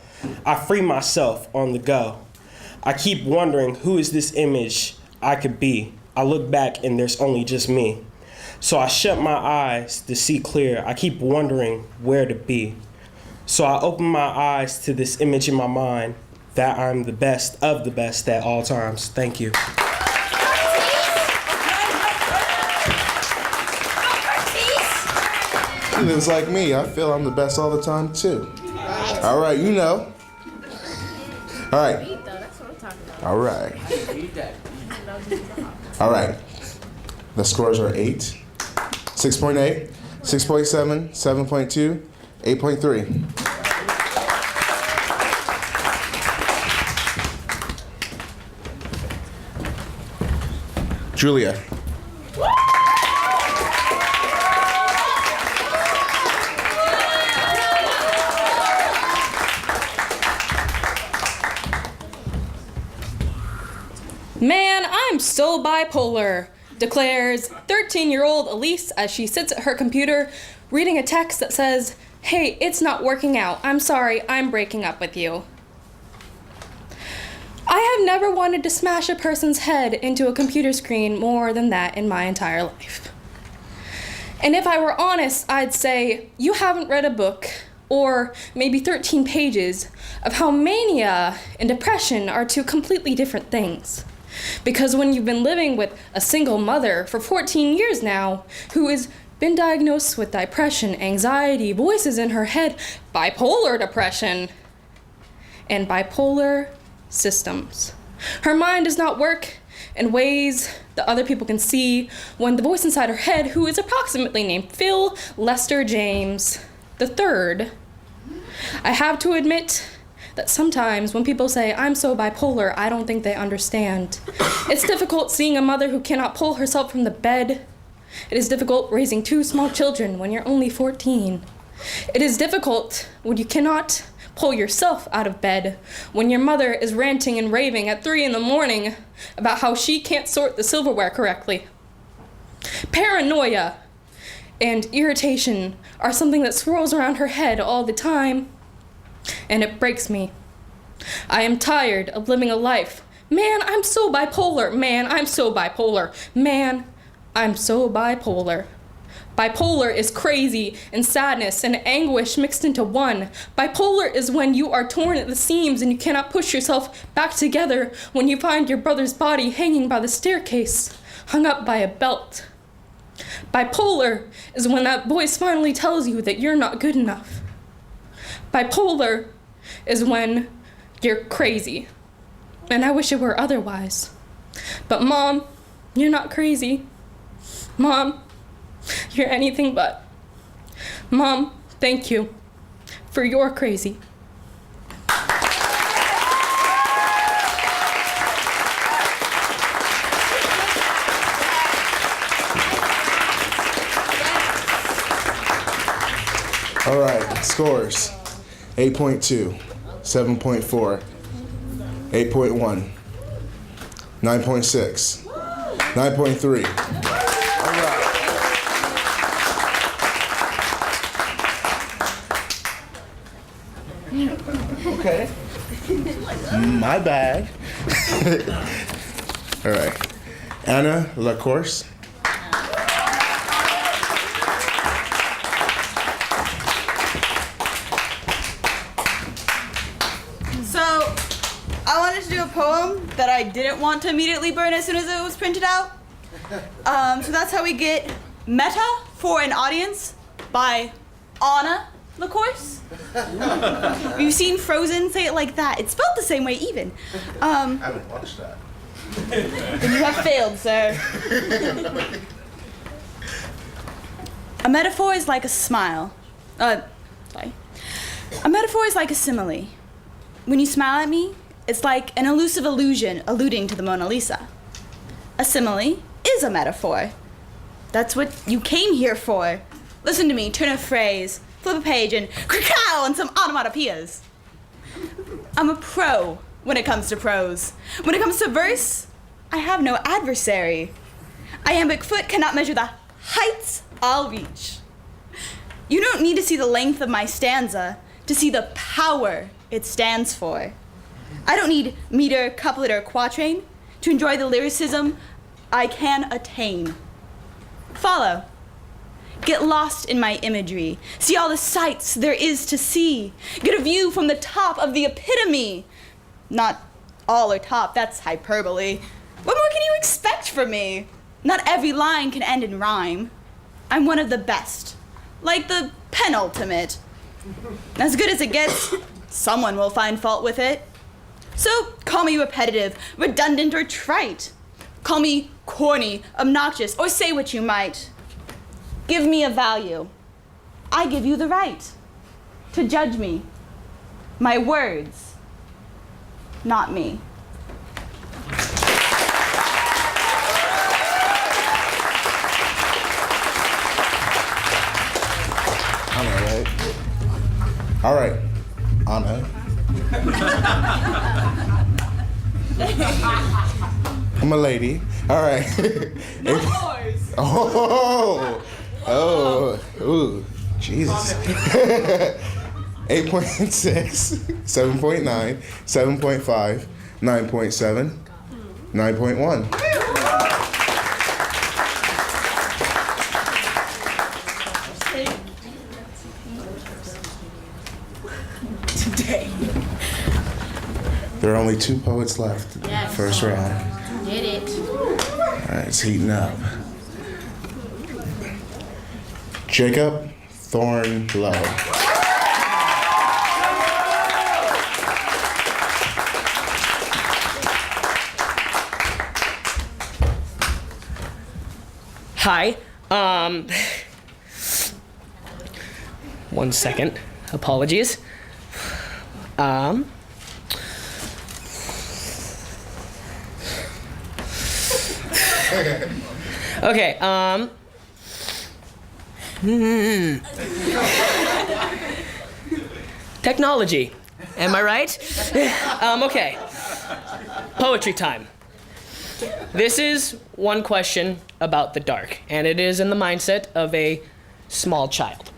I free myself on the go. I keep wondering who is this image I could be. I look back and there's only just me. So I shut my eyes to see clear. I keep wondering where to be. So I open my eyes to this image in my mind that I'm the best of the best at all times. Thank you. He lives like me. I feel I'm the best all the time, too. All right, you know. All right. All right. All right. The scores are 8, 6.8, 6.7, 7.2, 8.3. Julia. Man, I'm so bipolar, declares 13-year-old Elise as she sits at her computer reading a text that says, "Hey, it's not working out. I'm sorry, I'm breaking up with you." I have never wanted to smash a person's head into a computer screen more than that in my entire life. And if I were honest, I'd say you haven't read a book, or maybe 13 pages, of how mania and depression are two completely different things. Because when you've been living with a single mother for 14 years now, who has been diagnosed with depression, anxiety, voices in her head, bipolar depression, and bipolar systems. Her mind does not work in ways that other people can see when the voice inside her head, who is approximately named Phil Lester James III. I have to admit that sometimes when people say, "I'm so bipolar," I don't think they understand. It's difficult seeing a mother who cannot pull herself from the bed. It is difficult raising 2 small children when you're only 14. It is difficult when you cannot pull yourself out of bed, when your mother is ranting and raving at 3 in the morning about how she can't sort the silverware correctly. Paranoia and irritation are something that swirls around her head all the time, and it breaks me. I am tired of living a life. Man, I'm so bipolar. Man, I'm so bipolar. Man, I'm so bipolar. Bipolar is crazy and sadness and anguish mixed into one. Bipolar is when you are torn at the seams and you cannot push yourself back together when you find your brother's body hanging by the staircase, hung up by a belt. Bipolar is when that voice finally tells you that you're not good enough. Bipolar is when you're crazy. And I wish it were otherwise. But Mom, you're not crazy. Mom, you're anything but. Mom, thank you for your crazy. All right, scores. 8.2, 7.4, 8.1, 9.6. 9.3. Okay. My bad. All right. Anna Lacourse. So, I wanted to do a poem that I didn't want to immediately burn as soon as it was printed out. So that's how we get Meta for an Audience by Anna Lacourse. You've seen Frozen, say it like that. It's spelled the same way even. I haven't watched that. Then you have failed, sir. A metaphor is like a smile. Sorry. A metaphor is like a simile. When you smile at me, it's like an elusive illusion alluding to the Mona Lisa. A simile is a metaphor. That's what you came here for. Listen to me, turn a phrase, flip a page, and cracow on some onomatopoeias. I'm a pro when it comes to prose. When it comes to verse, I have no adversary. Iambic foot cannot measure the heights I'll reach. You don't need to see the length of my stanza to see the power it stands for. I don't need meter, couplet, or quatrain to enjoy the lyricism I can attain. Follow. Get lost in my imagery. See all the sights there is to see. Get a view from the top of the epitome. Not all or top, that's hyperbole. What more can you expect from me? Not every line can end in rhyme. I'm one of the best, like the penultimate. As good as it gets, someone will find fault with it. So call me repetitive, redundant, or trite. Call me corny, obnoxious, or say what you might. Give me a value. I give you the right to judge me. My words, not me. All right, Anna. I'm a lady. All right. Ooh, Jesus. 8.6, 7.9, 7.5, 9.7, 9.1. Today. There are only 2 poets left. Yes. First round. Did it. All right, it's heating up. Jacob Thornlow. Hi. 1 second. Apologies. Okay, technology. Am I right? Okay. Poetry time. This is one question about the dark, and it is in the mindset of a small child.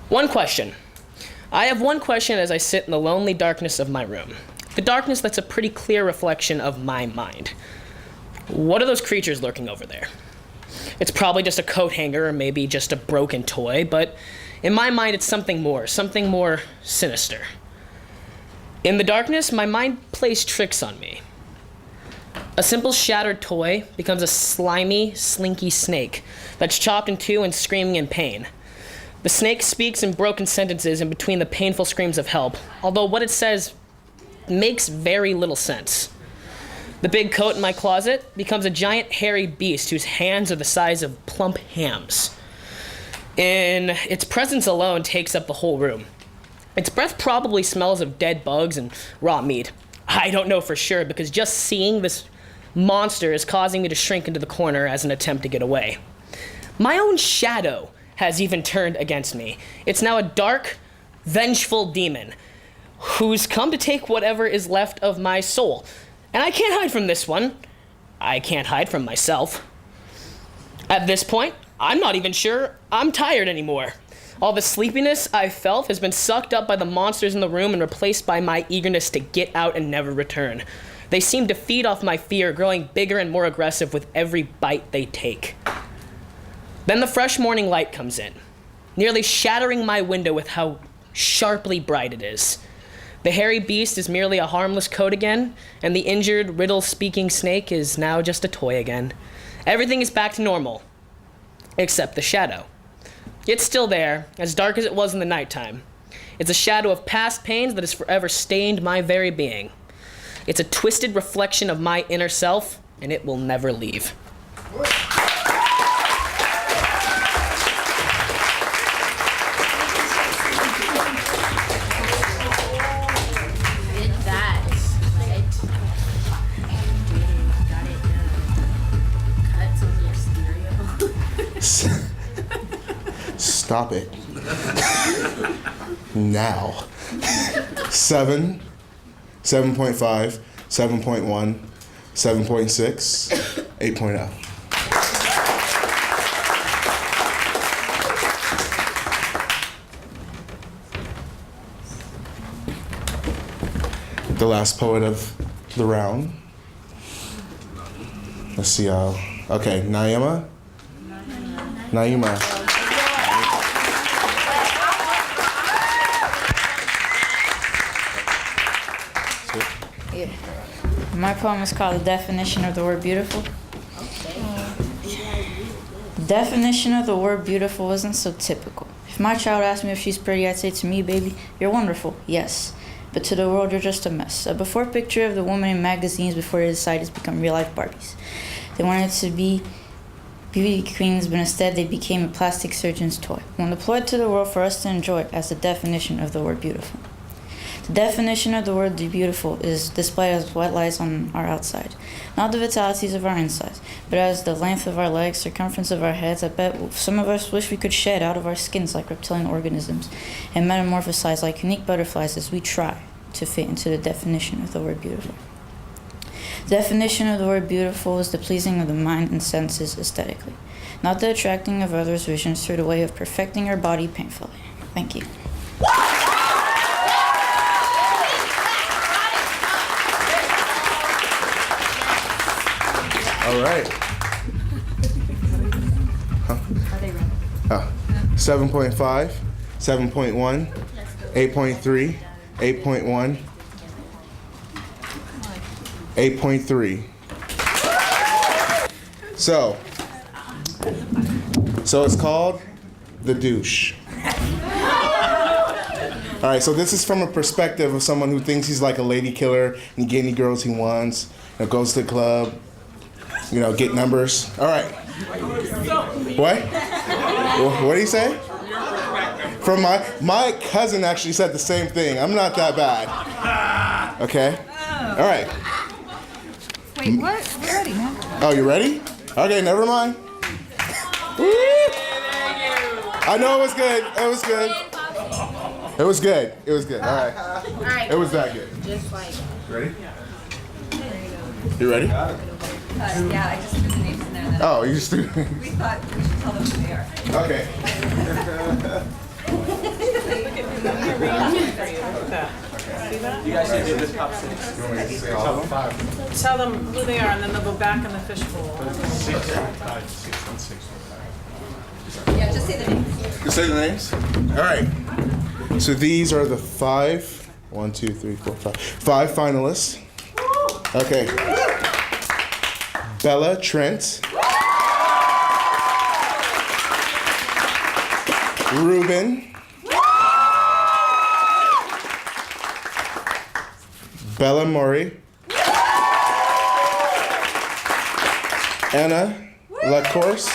One question. I have one question as I sit in the lonely darkness of my room. The darkness that's a pretty clear reflection of my mind. What are those creatures lurking over there? It's probably just a coat hanger or maybe just a broken toy, but in my mind it's something more sinister. In the darkness, my mind plays tricks on me. A simple shattered toy becomes a slimy, slinky snake that's chopped in two and screaming in pain. The snake speaks in broken sentences in between the painful screams of help, although what it says makes very little sense. The big coat in my closet becomes a giant hairy beast whose hands are the size of plump hams. Its presence alone takes up the whole room. Its breath probably smells of dead bugs and raw meat. I don't know for sure because just seeing this monster is causing me to shrink into the corner as an attempt to get away. My own shadow has even turned against me. It's now a dark, vengeful demon who's come to take whatever is left of my soul. And I can't hide from this one. I can't hide from myself. At this point, I'm not even sure I'm tired anymore. All the sleepiness I felt has been sucked up by the monsters in the room and replaced by my eagerness to get out and never return. They seem to feed off my fear, growing bigger and more aggressive with every bite they take. Then the fresh morning light comes in, nearly shattering my window with how sharply bright it is. The hairy beast is merely a harmless coat again, and the injured, riddle-speaking snake is now just a toy again. Everything is back to normal, except the shadow. It's still there, as dark as it was in the nighttime. It's a shadow of past pains that has forever stained my very being. It's a twisted reflection of my inner self, and it will never leave. Stop it. Now. 7, 7.5, 7.1, 7.6, 8.0. The last poet of the round. Let's see how. Okay, Naima. Yeah. My poem is called The Definition of the Word Beautiful. The definition of the word beautiful isn't so typical. If my child asked me if she's pretty, I'd say to me, baby, you're wonderful, yes. But to the world, you're just a mess. A before picture of the woman in magazines before they decided to become real-life Barbies. They wanted to be beauty queens, but instead they became a plastic surgeon's toy. One deployed to the world for us to enjoy as the definition of the word beautiful. The definition of the word beautiful is displayed as what lies on our outside, not the vitalities of our insides, but as the length of our legs, circumference of our heads. I bet some of us wish we could shed out of our skins like reptilian organisms and metamorphosize like unique butterflies as we try to fit into the definition of the word beautiful. The definition of the word beautiful is the pleasing of the mind and senses aesthetically, not the attracting of others' visions through the way of perfecting your body painfully. Thank you. All right. 7.5, 7.1, 8.3, 8.1, 8.3. So it's called The Douche. All right, so this is from a perspective of someone who thinks he's like a lady killer and he get any girls he wants, goes to the club, get numbers. All right. What? What did he say? From my cousin actually said the same thing. I'm not that bad. Okay. All right. Wait, what? We're ready, man. Oh, you ready? Okay, never mind. I know it was good. It was good. It was good. It was good. All right. All right. It was that good. Just like. Ready? You ready? Yeah, I just threw the names in there. Oh, you just threw. We thought we should tell them who they are. Okay. You guys need to do this top 6. Tell them who they are, and then they'll go back in the fishbowl. Yeah, just say the names. You say the names? All right. So these are the 5 finalists. Okay. Bella Trent. Ruben. Bella Murray. Anna Lacourse.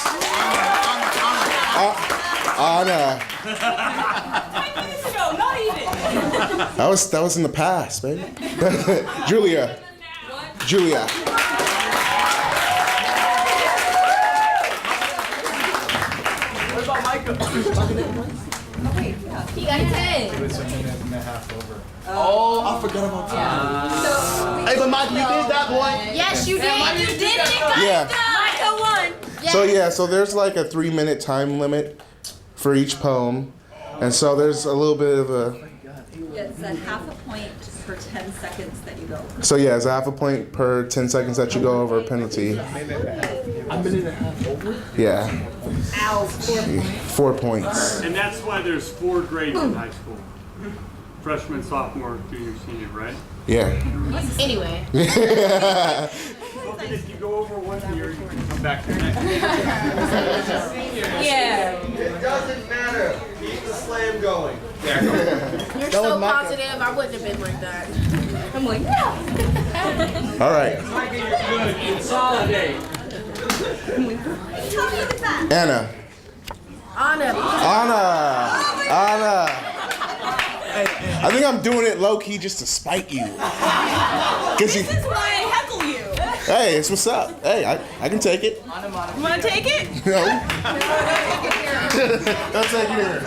Anna. That was in the past, baby. Julia. What about Micah? He got 10. It's a minute and a half over. Oh, I forgot about that. Hey, but Mike, you did that, boy. Yes, you did. You did it. Yeah. Micah won. So there's like a 3-minute time limit for each poem, and so there's a little bit of a. Yeah, it's a half a point per 10 seconds that you go over. So yeah, it's a half a point per 10 seconds that you go over a penalty. A minute and a half over? Yeah. Ow. 4 points. And that's why there's 4 grades in high school. Freshman, sophomore, junior, senior, right? Yeah. Anyway. If you go over 1 year, you can come back to the next year. Yeah. It doesn't matter. Keep the slam going. You're so positive. I wouldn't have been like that. I'm like, yeah. All right. Consolidate. Anna. Anna. I think I'm doing it low key just to spite you. This is why I heckle you. Hey, it's what's up. Hey, I can take it. You want to take it? No. Don't take it here.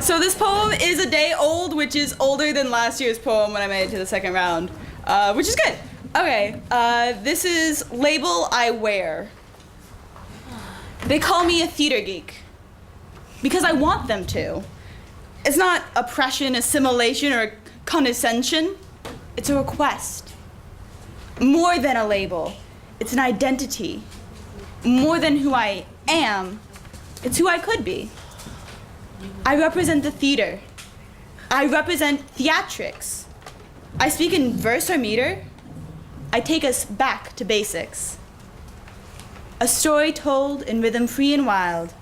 So this poem is a day old, which is older than last year's poem when I made it to the second round, which is good. Okay, this is Label I Wear. They call me a theater geek because I want them to. It's not oppression, assimilation, or condescension. It's a request. More than a label, it's an identity. More than who I am, it's who I could be. I represent the theater. I represent theatrics. I speak in verse or meter. I take us back to basics. A story told in rhythm free and wild.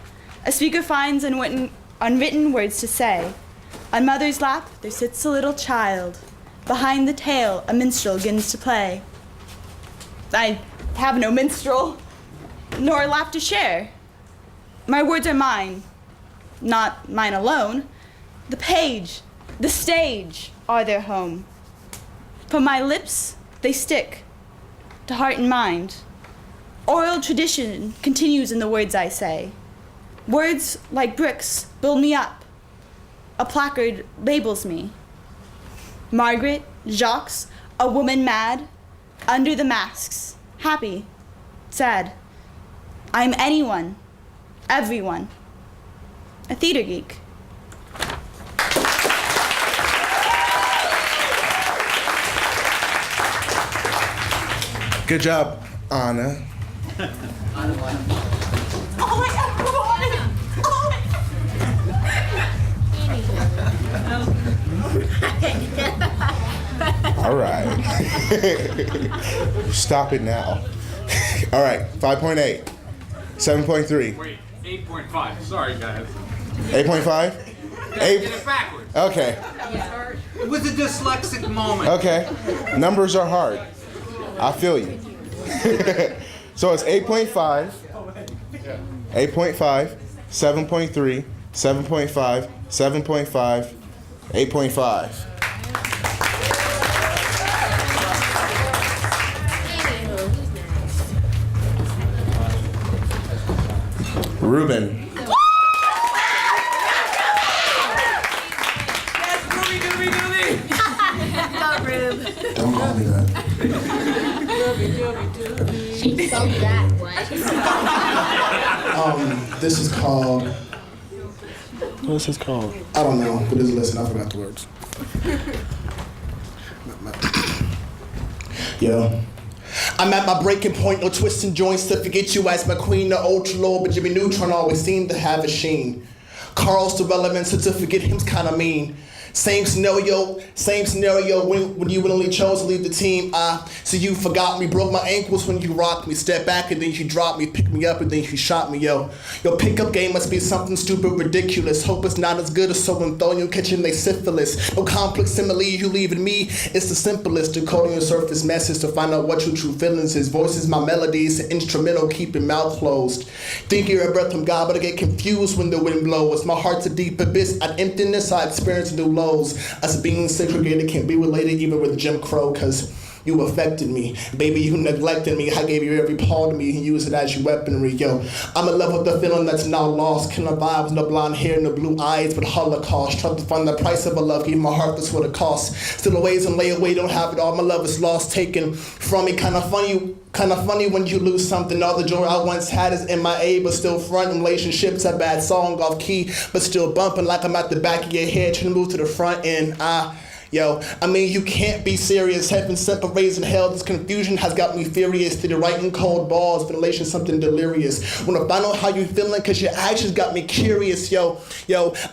A speaker finds unwritten words to say. On mother's lap there sits a little child. Behind the tale a minstrel begins to play. I have no minstrel, nor a lap to share. My words are mine, not mine alone. The page, the stage are their home. From my lips they stick to heart and mind. Oral tradition continues in the words I say. Words like bricks build me up. A placard labels me. Margaret, Jacques, a woman mad, under the masks, happy, sad. I'm anyone, everyone, a theater geek. Good job, Anna. All right. Stop it now. All right, 5.8. 7.3. Wait, 8.5. Sorry, guys. 8.5? Get it backwards. Okay. It was a dyslexic moment. Okay. Numbers are hard. I feel you. So it's 8.5, 8.5, 7.3, 7.5, 7.5, 8.5. Ruben. Go, Rube. Don't call me that. She's so that way. This is called. What is this called? I don't know, but just listen. I forgot the words. Yo. I'm at my breaking point, no twisting joints to forget you as my queen, the ultra low, but Jimmy Neutron always seemed to have a sheen. Carl's the relevance, so to forget him's kinda mean. Same scenario when you willingly chose to leave the team. So you forgot me, broke my ankles when you rocked me. Step back and then you dropped me, picked me up and then you shot me, yo. Your pickup game must be something stupid, ridiculous. Hope it's not as good as someone throwing you catching they syphilis. No complex simile you leaving me, it's the simplest. Decoding your surface message to find out what your true feelings is. Voices, my melodies, an instrumental, keeping mouth closed. Think you're a breath from God, but I get confused when the wind blows. My heart's a deep abyss, at emptiness I experience new lows. Us being segregated can't be related even with Jim Crow, cause You affected me. Baby, you neglected me. I gave you every part of me and used it as your weaponry. Yo, I'm in love with the feeling that's now lost. Killing vibes, no blonde hair, no blue eyes, but Holocaust. Trying to find the price of a love, gave my heart, that's what it costs. Still always and lay away, don't have it all. My love is lost, taken from me. Kinda funny when you lose something. All the joy I once had is MIA, but still front. Relationships, a bad song off key, but still bumping like I'm at the back of your head, trying to move to the front end. Yo, I mean, you can't be serious. Heaven sent for raising hell. This confusion has got me furious. To the writing cold balls, ventilation something delirious. Wanna find out how you feeling, cause your actions got me curious. Yo,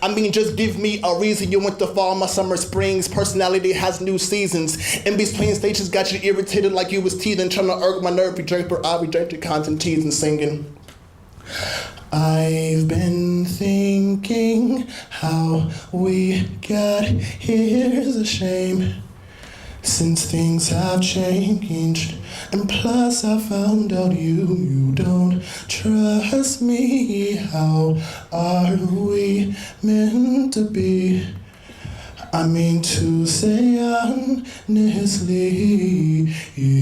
I mean, just give me a reason. You went to fall, my summer, springs. Personality has new seasons. In between stages got you irritated like you was teething. Trying to irk my nerve, I rejected constant teasing, singing. I've been thinking how we got here's a shame, since things have changed, and plus I found out you don't trust me. How are we meant to be? I mean to say honestly,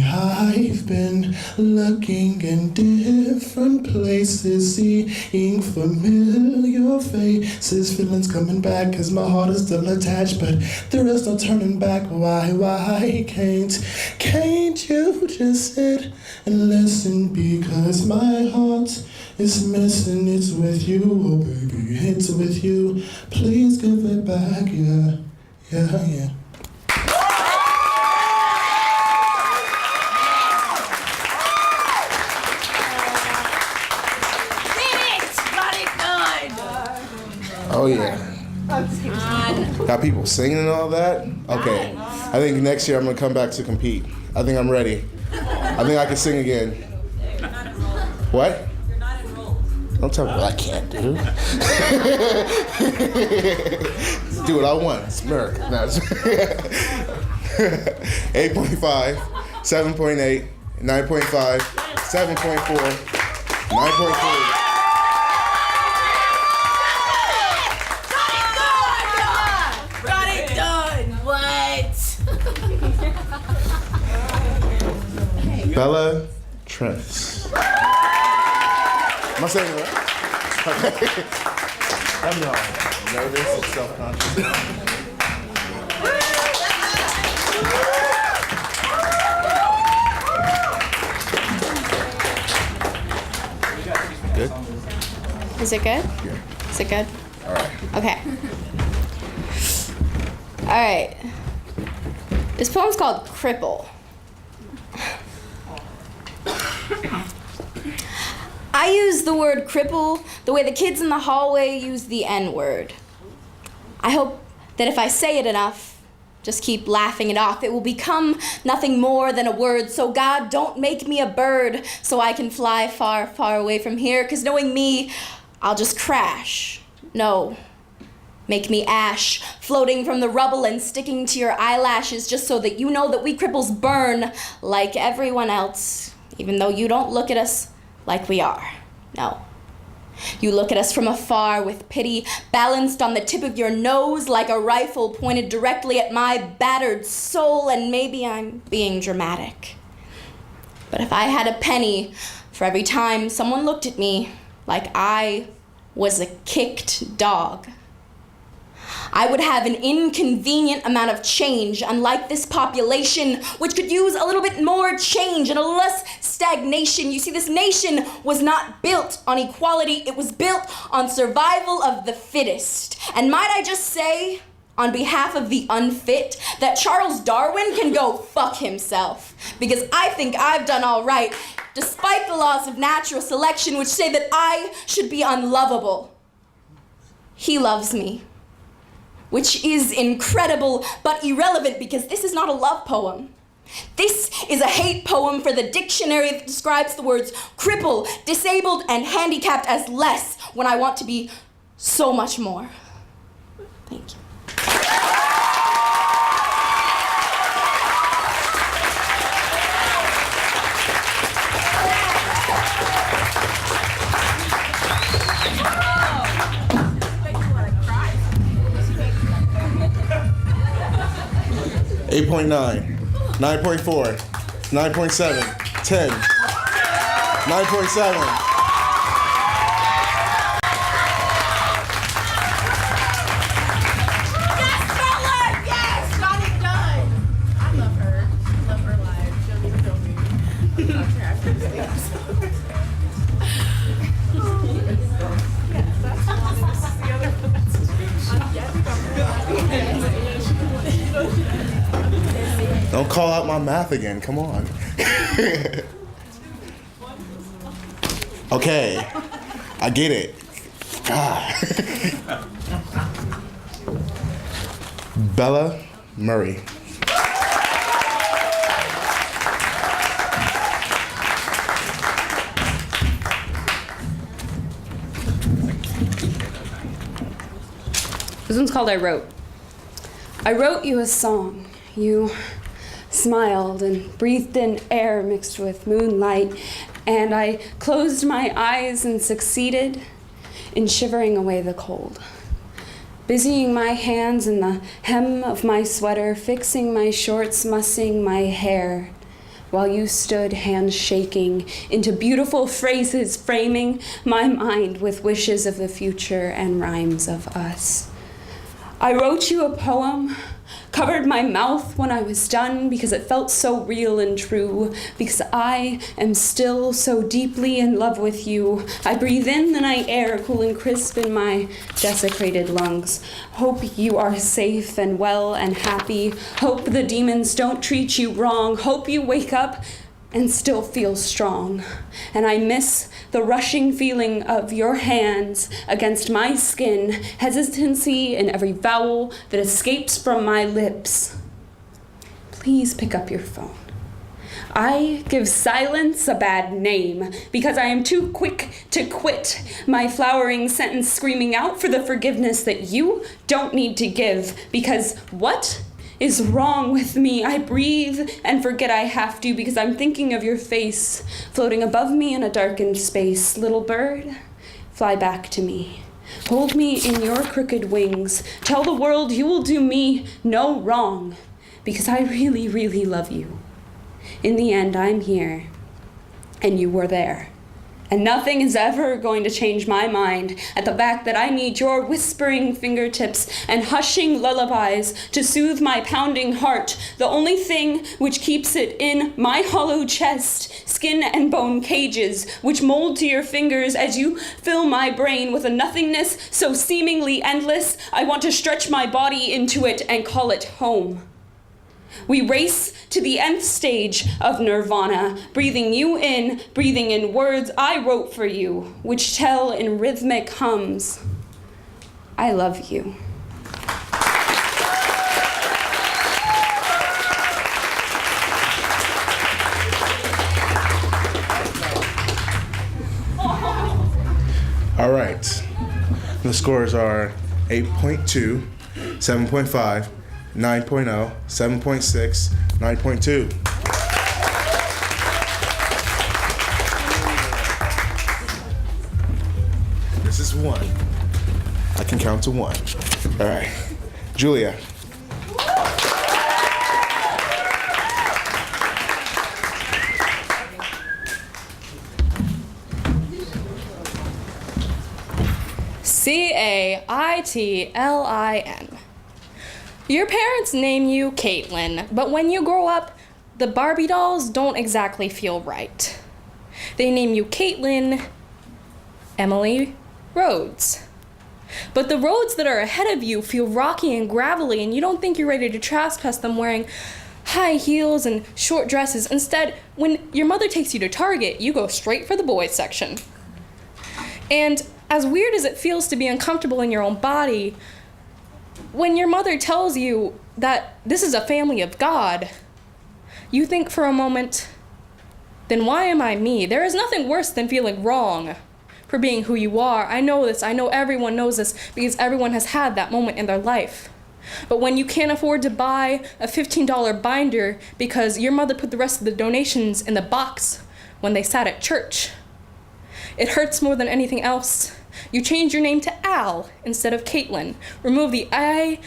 I've been looking in different places, seeing familiar faces, feelings coming back, cause my heart is still attached, but there is no turning back. Why can't you just sit and listen, because my heart is missing, it's with you, oh baby, it's with you, please give it back, yeah. Oh yeah. Got people singing and all that? Okay. I think next year I'm gonna come back to compete. I think I'm ready. I think I can sing again. What? Don't tell me what I can't do. Do what I want. Smirk. No, 8.5, 7.8, 9.5, 7.4, 9.3. Got it done. What? Bella Trent. Am I saying it right? I'm nervous and self-conscious. Good? Is it good? Yeah. Is it good? All right. Okay. All right. This poem's called Cripple. I use the word cripple the way the kids in the hallway use the N-word. I hope that if I say it enough, just keep laughing it off, it will become nothing more than a word. So God, don't make me a bird so I can fly far, far away from here, 'cause knowing me, I'll just crash. No, make me ash, floating from the rubble and sticking to your eyelashes, just so that you know that we cripples burn like everyone else, even though you don't look at us like we are. No. You look at us from afar with pity, balanced on the tip of your nose like a rifle pointed directly at my battered soul, and maybe I'm being dramatic. But if I had a penny for every time someone looked at me like I was a kicked dog, I would have an inconvenient amount of change, unlike this population, which could use a little bit more change and a less stagnation. You see, this nation was not built on equality, it was built on survival of the fittest. And might I just say, on behalf of the unfit, that Charles Darwin can go fuck himself, because I think I've done all right, despite the laws of natural selection, which say that I should be unlovable. He loves me, which is incredible but irrelevant, because this is not a love poem. This is a hate poem for the dictionary that describes the words cripple, disabled, and handicapped as less when I want to be so much more. Thank you. 8.9. 9.4, 9.7, 10, 9.7. Don't call out my math again, come on. Okay, I get it. God. Bella Murray. This one's called I Wrote. I wrote you a song. You smiled and breathed in air mixed with moonlight, and I closed my eyes and succeeded in shivering away the cold. Busying my hands in the hem of my sweater, fixing my shorts, mussing my hair, while you stood hands shaking into beautiful phrases, framing my mind with wishes of the future and rhymes of us. I wrote you a poem, covered my mouth when I was done because it felt so real and true, because I am still so deeply in love with you. I breathe in the night air, cool and crisp in my desecrated lungs. Hope you are safe and well and happy. Hope the demons don't treat you wrong. Hope you wake up and still feel strong. And I miss the rushing feeling of your hands against my skin, hesitancy in every vowel that escapes from my lips. Please pick up your phone. I give silence a bad name because I am too quick to quit my flowering sentence screaming out for the forgiveness that you don't need to give, because what is wrong with me? I breathe and forget I have to because I'm thinking of your face floating above me in a darkened space. Little bird, fly back to me. Hold me in your crooked wings. Tell the world you will do me no wrong because I really, really love you. In the end, I'm here and you were there. And nothing is ever going to change my mind at the fact that I need your whispering fingertips and hushing lullabies to soothe my pounding heart, the only thing which keeps it in my hollow chest, skin and bone cages, which mold to your fingers as you fill my brain with a nothingness so seemingly endless, I want to stretch my body into it and call it home. We race to the nth stage of nirvana, breathing you in, breathing in words I wrote for you, which tell in rhythmic hums, I love you. All right. The scores are 8.2, 7.5, 9.0, 7.6, 9.2. This is 1. I can count to 1. All right. Julia. Caitlin. Your parents name you Caitlin, but when you grow up, the Barbie dolls don't exactly feel right. They name you Caitlin Emily Rhodes. But the roads that are ahead of you feel rocky and gravelly, and you don't think you're ready to trespass them wearing high heels and short dresses. Instead, when your mother takes you to Target, you go straight for the boys section. And as weird as it feels to be uncomfortable in your own body, when your mother tells you that this is a family of God, you think for a moment, then why am I me? There is nothing worse than feeling wrong for being who you are. I know this. I know everyone knows this because everyone has had that moment in their life. But when you can't afford to buy a $15 binder because your mother put the rest of the donations in the box when they sat at church, it hurts more than anything else. You change your name to Al instead of Caitlin. Remove the I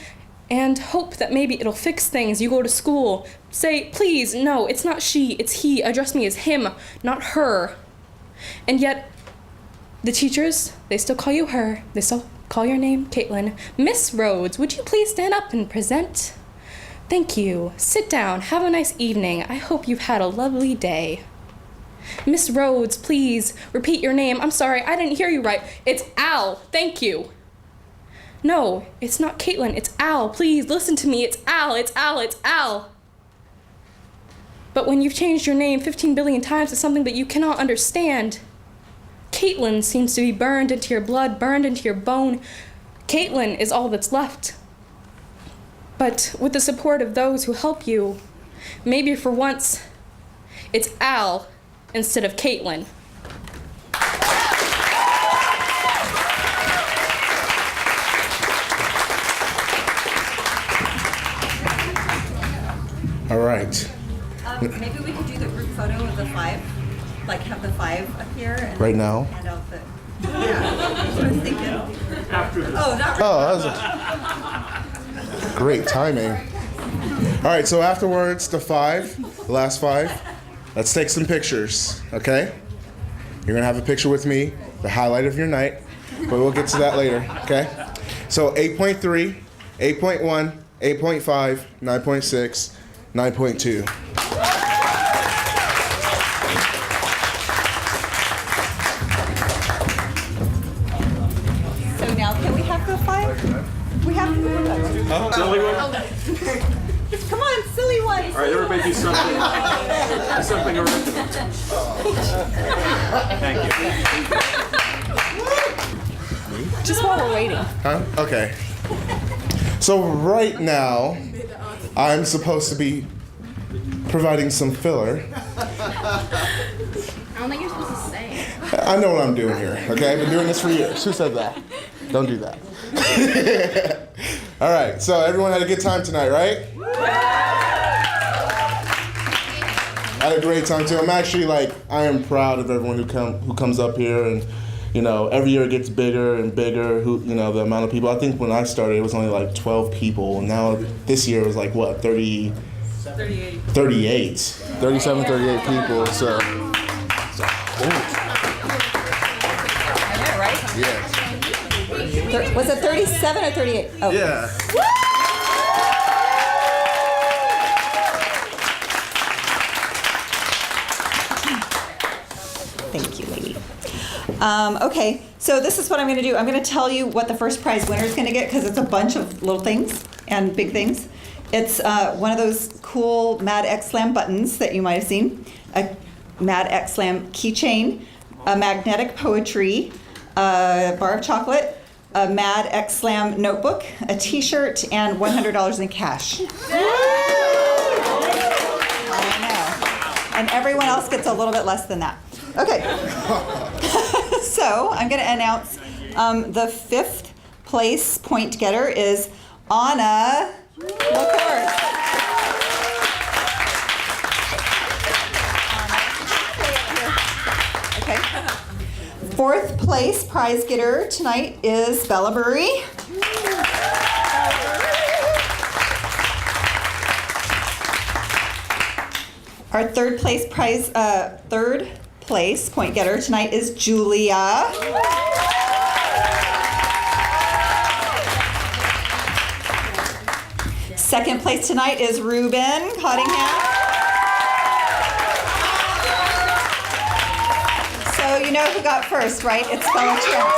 and hope that maybe it'll fix things. You go to school, say, please, no, it's not she, it's he. Address me as him, not her. And yet, the teachers, they still call you her. They still call your name Caitlin. Miss Rhodes, would you please stand up and present? Thank you. Sit down. Have a nice evening. I hope you've had a lovely day. Miss Rhodes, please repeat your name. I'm sorry, I didn't hear you right. It's Al. Thank you. No, it's not Caitlin. It's Al. Please listen to me. It's Al. It's Al. It's Al. But when you've changed your name 15 billion times to something that you cannot understand, Caitlin seems to be burned into your blood, burned into your bone. Caitlin is all that's left. But with the support of those who help you, maybe for once, it's Al instead of Caitlin. All right. Maybe we could do the group photo of the 5, like have the 5 up here. And Right now? Hand out the. Yeah. I was thinking. After this. Oh, not Oh, that was great timing. All right, so afterwards, the last 5, let's take some pictures, okay? You're gonna have a picture with me, the highlight of your night, but we'll get to that later, okay? So 8.3, 8.1, 8.5, 9.6, 9.2. So now can we have the 5? We have to move them. Silly one? Come on, silly ones. All right, everybody do something. Do something original. Thank you. Just while we're waiting. Huh? Okay. So right now, I'm supposed to be providing some filler. I don't think you're supposed to say. I know what I'm doing here, okay? I've been doing this for years. Who said that? Don't do that. All right, so everyone had a good time tonight, right? I had a great time too. I'm actually I am proud of everyone who comes up here, and every year it gets bigger and bigger. The amount of people. I think when I started it was only 12 people, and now this year it was 38. 37, 38 people. So. Yes. Was it 37 or 38? Oh. Yeah. Thank you, lady. Okay, so this is what I'm going to do. I'm going to tell you what the first prize winner is going to get because it's a bunch of little things and big things. It's one of those cool Mad X Slam buttons that you might have seen, a Mad X Slam keychain, a magnetic poetry, a bar of chocolate, a Mad X Slam notebook, a t-shirt, and $100 in cash. I know. And everyone else gets a little bit less than that. Okay. So I'm going to announce the 5th place point getter is Anna LaCourse. Okay. 4th place prize getter tonight is Bella Burry. Our 3rd place point getter tonight is Julia. 2nd place tonight is Ruben Cottingham. So you know who got first, right? It's Bella Trent.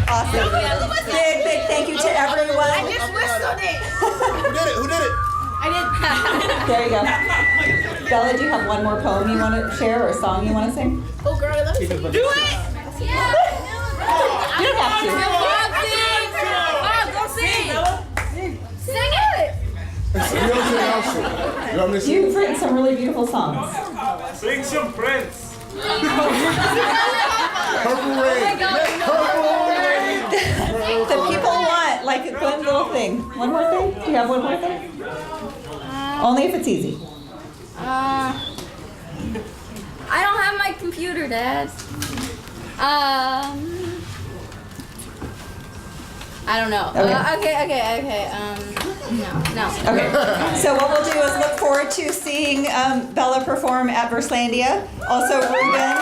Awesome. Big thank you to everyone. I just whistled it. Who did it? I did. There you go. Bella, do you have one more poem you want to share or a song you want to sing? Oh, girl, let me do it. Yeah. You don't have to. Go sing. Sing it. You've written some really beautiful songs. Sing some Prince. Purple Rain. The people want like one little thing. One more thing? Do you have one more thing? Only if it's easy. I don't have my computer, Dad. I don't know. Okay. No. Okay. So what we'll do is look forward to seeing Bella perform at Verslandia. Also Ruben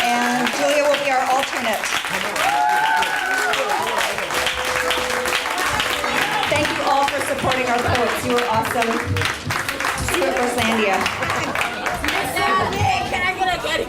and Julia will be our alternate. Thank you all for supporting our poets. You were awesome. See you at Verslandia. Can I get a